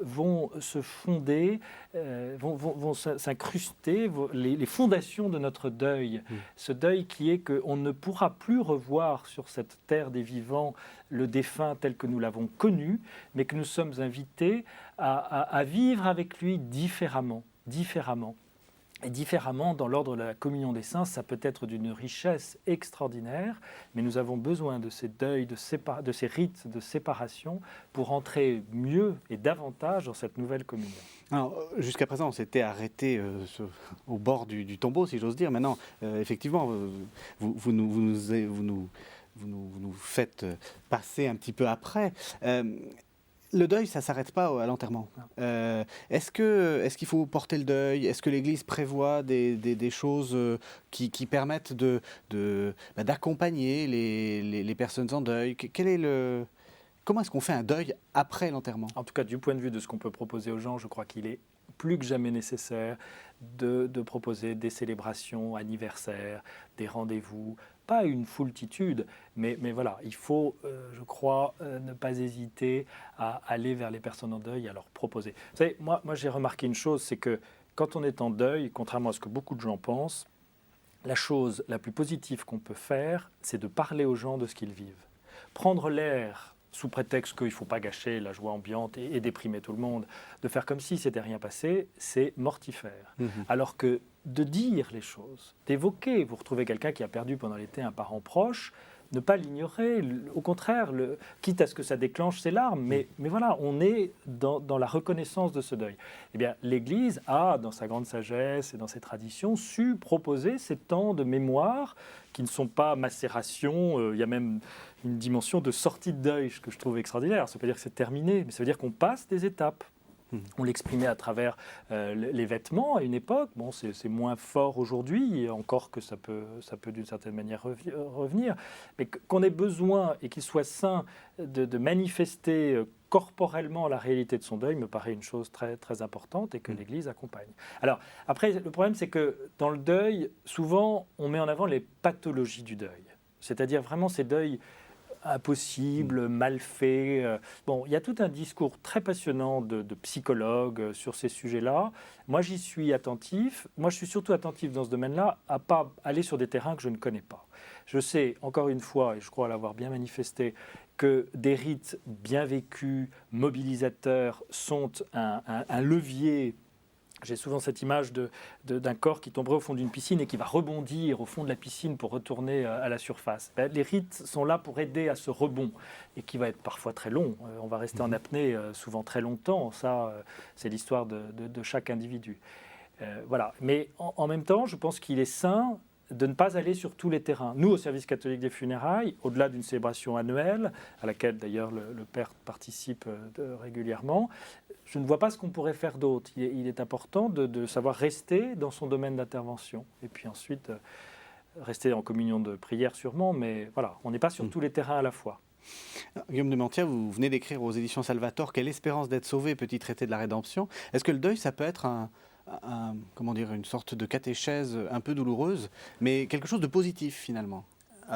vont se fonder, vont s'incruster les fondations de notre deuil. Ce deuil qui est qu'on ne pourra plus revoir sur cette terre des vivants le défunt tel que nous l'avons connu, mais que nous sommes invités à vivre avec lui différemment. Et différemment, dans l'ordre de la communion des saints, ça peut être d'une richesse extraordinaire, mais nous avons besoin de ces deuils, de ces rites de séparation pour entrer mieux et davantage dans cette nouvelle communion. Alors, jusqu'à présent, on s'était arrêté au bord du tombeau, si j'ose dire. Maintenant, effectivement, vous nous faites passer un petit peu après. Le deuil, ça ne s'arrête pas à l'enterrement. Est-ce qu'il faut porter le deuil? Est-ce que l'Église prévoit des choses qui permettent d'accompagner les personnes en deuil? Comment est-ce qu'on fait un deuil après l'enterrement? En tout cas, du point de vue de ce qu'on peut proposer aux gens, je crois qu'il est plus que jamais nécessaire de proposer des célébrations anniversaires, des rendez-vous, pas une foultitude, mais voilà, il faut, je crois, ne pas hésiter à aller vers les personnes en deuil et à leur proposer. Vous savez, moi j'ai remarqué une chose, c'est que quand on est en deuil, contrairement à ce que beaucoup de gens pensent, la chose la plus positive qu'on peut faire, c'est de parler aux gens de ce qu'ils vivent. Prendre l'air sous prétexte qu'il ne faut pas gâcher la joie ambiante et déprimer tout le monde, de faire comme si c'était rien passé, c'est mortifère. Alors que de dire les choses, d'évoquer, vous retrouvez quelqu'un qui a perdu pendant l'été un parent proche, ne pas l'ignorer, au contraire, quitte à ce que ça déclenche ses larmes, mais voilà, on est dans la reconnaissance de ce deuil. Eh bien, l'Église a, dans sa grande sagesse et dans ses traditions, su proposer ces temps de mémoire qui ne sont pas macération, il y a même une dimension de sortie de deuil que je trouve extraordinaire. Ça ne veut pas dire que c'est terminé, mais ça veut dire qu'on passe des étapes. On l'exprimait à travers les vêtements à une époque. Bon, c'est moins fort aujourd'hui, encore que ça peut d'une certaine manière revenir. Mais qu'on ait besoin et qu'il soit sain de manifester corporellement la réalité de son deuil me paraît une chose très, très importante et que l'Église accompagne. Alors, après, le problème, c'est que dans le deuil, souvent, on met en avant les pathologies du deuil. C'est-à-dire vraiment ces deuils impossible, mal fait. Bon, il y a tout un discours très passionnant de psychologues sur ces sujets-là. Moi, j'y suis attentif. Moi, je suis surtout attentif dans ce domaine-là à ne pas aller sur des terrains que je ne connais pas. Je sais, encore une fois, et je crois l'avoir bien manifesté, que des rites bien vécus, mobilisateurs, sont un levier. J'ai souvent cette image d'un corps qui tomberait au fond d'une piscine et qui va rebondir au fond de la piscine pour retourner à la surface. Les rites sont là pour aider à ce rebond et qui va être parfois très long. On va rester en apnée souvent très longtemps. Ça, c'est l'histoire de chaque individu. Voilà. Mais en même temps, je pense qu'il est sain de ne pas aller sur tous les terrains. Nous, au service catholique des funérailles, au-delà d'une célébration annuelle, à laquelle d'ailleurs le père participe régulièrement, je ne vois pas ce qu'on pourrait faire d'autre. Il est important de savoir rester dans son domaine d'intervention. Et puis ensuite, rester en communion de prière sûrement, mais voilà, on n'est pas sur tous les terrains à la fois. Guillaume de Mentia, vous venez d'écrire aux éditions Salvator « Quelle espérance d'être sauvé, petit traité de la rédemption ». Est-ce que le deuil, ça peut être une sorte de catéchèse un peu douloureuse, mais quelque chose de positif finalement?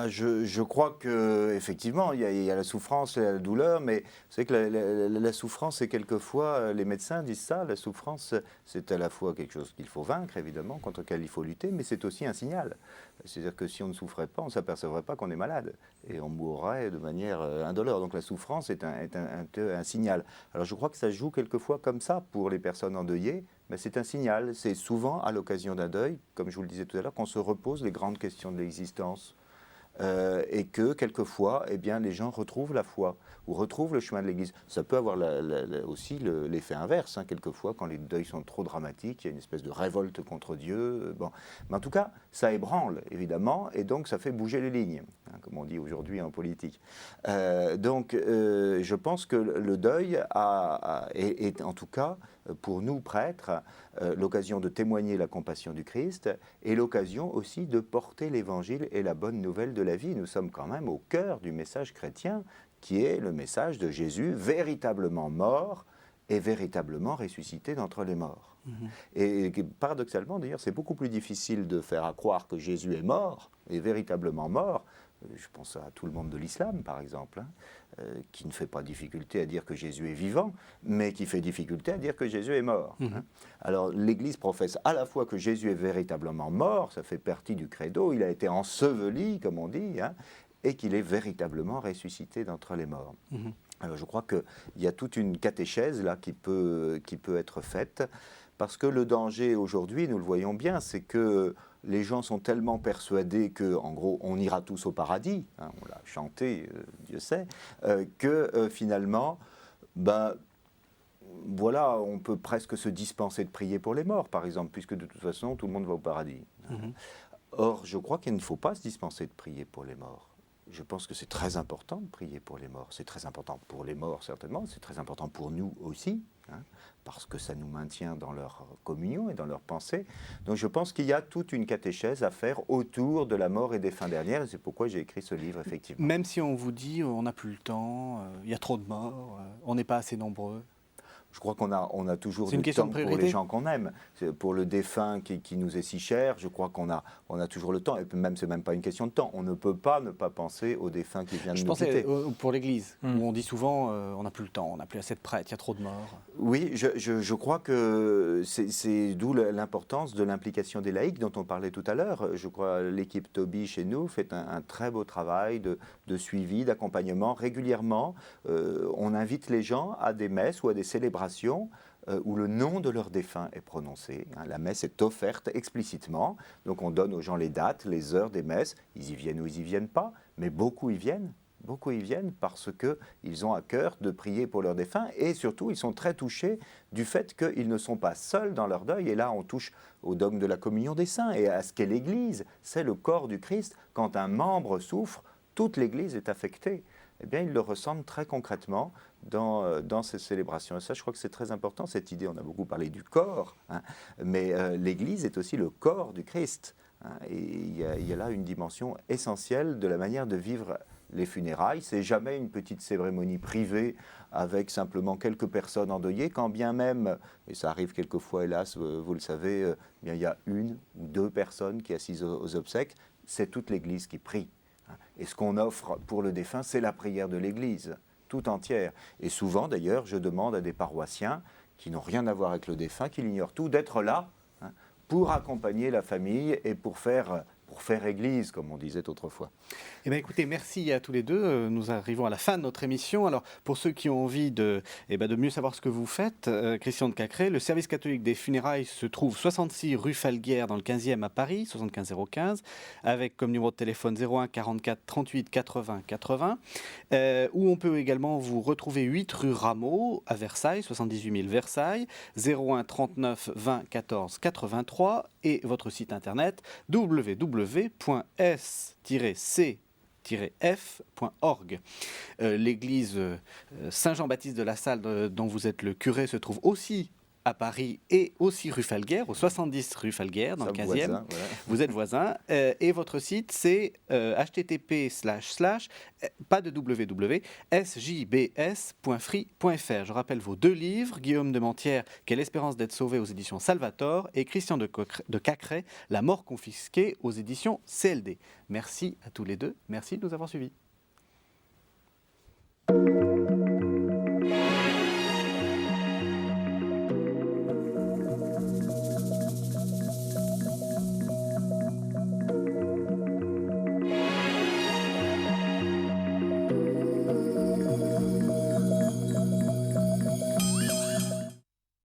Je crois qu'effectivement, il y a la souffrance et la douleur, mais vous savez que la souffrance, c'est quelquefois, les médecins disent ça, la souffrance, c'est à la fois quelque chose qu'il faut vaincre, évidemment, contre lequel il faut lutter, mais c'est aussi un signal. C'est-à-dire que si on ne souffrait pas, on ne s'apercevrait pas qu'on est malade, et on mourrait de manière indolore. Donc la souffrance est un signal. Alors je crois que ça joue quelquefois comme ça pour les personnes endeuillées, mais c'est un signal. C'est souvent à l'occasion d'un deuil, comme je vous le disais tout à l'heure, qu'on se repose les grandes questions de l'existence. Et que quelquefois, eh bien, les gens retrouvent la foi ou retrouvent le chemin de l'Église. Ça peut avoir aussi l'effet inverse, hein, quelquefois, quand les deuils sont trop dramatiques, il y a une espèce de révolte contre Dieu. Bon. Mais en tout cas, ça ébranle, évidemment, et donc ça fait bouger les lignes, hein, comme on dit aujourd'hui en politique. Donc, je pense que le deuil est en tout cas, pour nous prêtres, l'occasion de témoigner la compassion du Christ et l'occasion aussi de porter l'Évangile et la bonne nouvelle de la vie. Nous sommes quand même au cœur du message chrétien qui est le message de Jésus véritablement mort et véritablement ressuscité d'entre les morts. Et paradoxalement, d'ailleurs, c'est beaucoup plus difficile de faire croire que Jésus est mort et véritablement mort. Je pense à tout le monde de l'islam, par exemple, hein, qui ne fait pas difficulté à dire que Jésus est vivant, mais qui fait difficulté à dire que Jésus est mort. Hein. Alors l'Église professe à la fois que Jésus est véritablement mort, ça fait partie du credo, il a été enseveli, comme on dit, hein, et qu'il est véritablement ressuscité d'entre les morts. Alors je crois qu'il y a toute une catéchèse là qui peut être faite Parce que le danger aujourd'hui, nous le voyons bien, c'est que les gens sont tellement persuadés que, en gros, on ira tous au paradis, hein, on l'a chanté, Dieu sait, que finalement, voilà, on peut presque se dispenser de prier pour les morts, par exemple, puisque de toute façon, tout le monde va au paradis. Or, je crois qu'il ne faut pas se dispenser de prier pour les morts. Je pense que c'est très important de prier pour les morts. C'est très important pour les morts, certainement. C'est très important pour nous aussi, hein, parce que ça nous maintient dans leur communion et dans leur pensée. Donc je pense qu'il y a toute une catéchèse à faire autour de la mort et des fins dernières. Et c'est pourquoi j'ai écrit ce livre, effectivement. Même si on vous dit on n'a plus le temps, il y a trop de morts, on n'est pas assez nombreux. Je crois qu'on a toujours du temps pour les gens qu'on aime. Pour le défunt qui nous est si cher, je crois qu'on a toujours le temps. Et même, c'est même pas une question de temps. On ne peut pas ne pas penser au défunt qui vient de nous quitter. Je pensais pour l'Église, où on dit souvent on n'a plus le temps, on n'a plus assez de prêtres, il y a trop de morts. Oui, je crois que c'est d'où l'importance de l'implication des laïcs dont on parlait tout à l'heure. Je crois que l'équipe Toby chez nous fait un très beau travail de suivi, d'accompagnement. Régulièrement, on invite les gens à des messes ou à des célébrations où le nom de leur défunt est prononcé. La messe est offerte explicitement, donc on donne aux gens les dates, les heures des messes, ils y viennent ou ils y viennent pas, mais beaucoup y viennent. Beaucoup y viennent parce qu'ils ont à cœur de prier pour leurs défunts et surtout ils sont très touchés du fait qu'ils ne sont pas seuls dans leur deuil. Et là on touche au dogme de la communion des saints et à ce qu'est l'Église. C'est le corps du Christ. Quand un membre souffre, toute l'Église est affectée. Eh bien, ils le ressentent très concrètement dans ces célébrations. Et ça, je crois que c'est très important, cette idée. On a beaucoup parlé du corps, hein, mais l'Église est aussi le corps du Christ. Hein, et il y a là une dimension essentielle de la manière de vivre les funérailles. C'est jamais une petite cérémonie privée avec simplement quelques personnes endeuillées, quand bien même, et ça arrive quelquefois, hélas, vous le savez, il y a une ou deux personnes qui assisent aux obsèques. C'est toute l'Église qui prie. Et ce qu'on offre pour le défunt, c'est la prière de l'Église, tout entière. Et souvent, d'ailleurs, je demande à des paroissiens qui n'ont rien à voir avec le défunt, qui l'ignorent tout, d'être là, hein, pour accompagner la famille et pour faire Église, comme on disait autrefois. Eh bien, écoutez, merci à tous les deux. Nous arrivons à la fin de notre émission. Alors, pour ceux qui ont envie de mieux savoir ce que vous faites, Christian de Cacré, le service catholique des funérailles se trouve 66 rue Falguière dans le 15e à Paris, 75 015, avec comme numéro de téléphone 01 44 38 80 80, où on peut également vous retrouver 8 rue Rameau à Versailles, 78 000 Versailles, 01 39 20 14 83 et votre site internet www.s-c-f.org. L'église Saint-Jean-Baptiste de la Salle dont vous êtes le curé se trouve aussi à Paris et aussi rue Falguière, au 70 rue Falguière, dans le 15e. Voisin, voilà. Vous êtes voisin. Et votre site, c'est http:// pas de www, sjbs.free.fr. Je rappelle vos deux livres, Guillaume de Mentières, Quelle espérance d'être sauvé aux éditions Salvator, et Christian de Cacré, La mort confisquée aux éditions CLD. Merci à tous les deux. Merci de nous avoir suivis.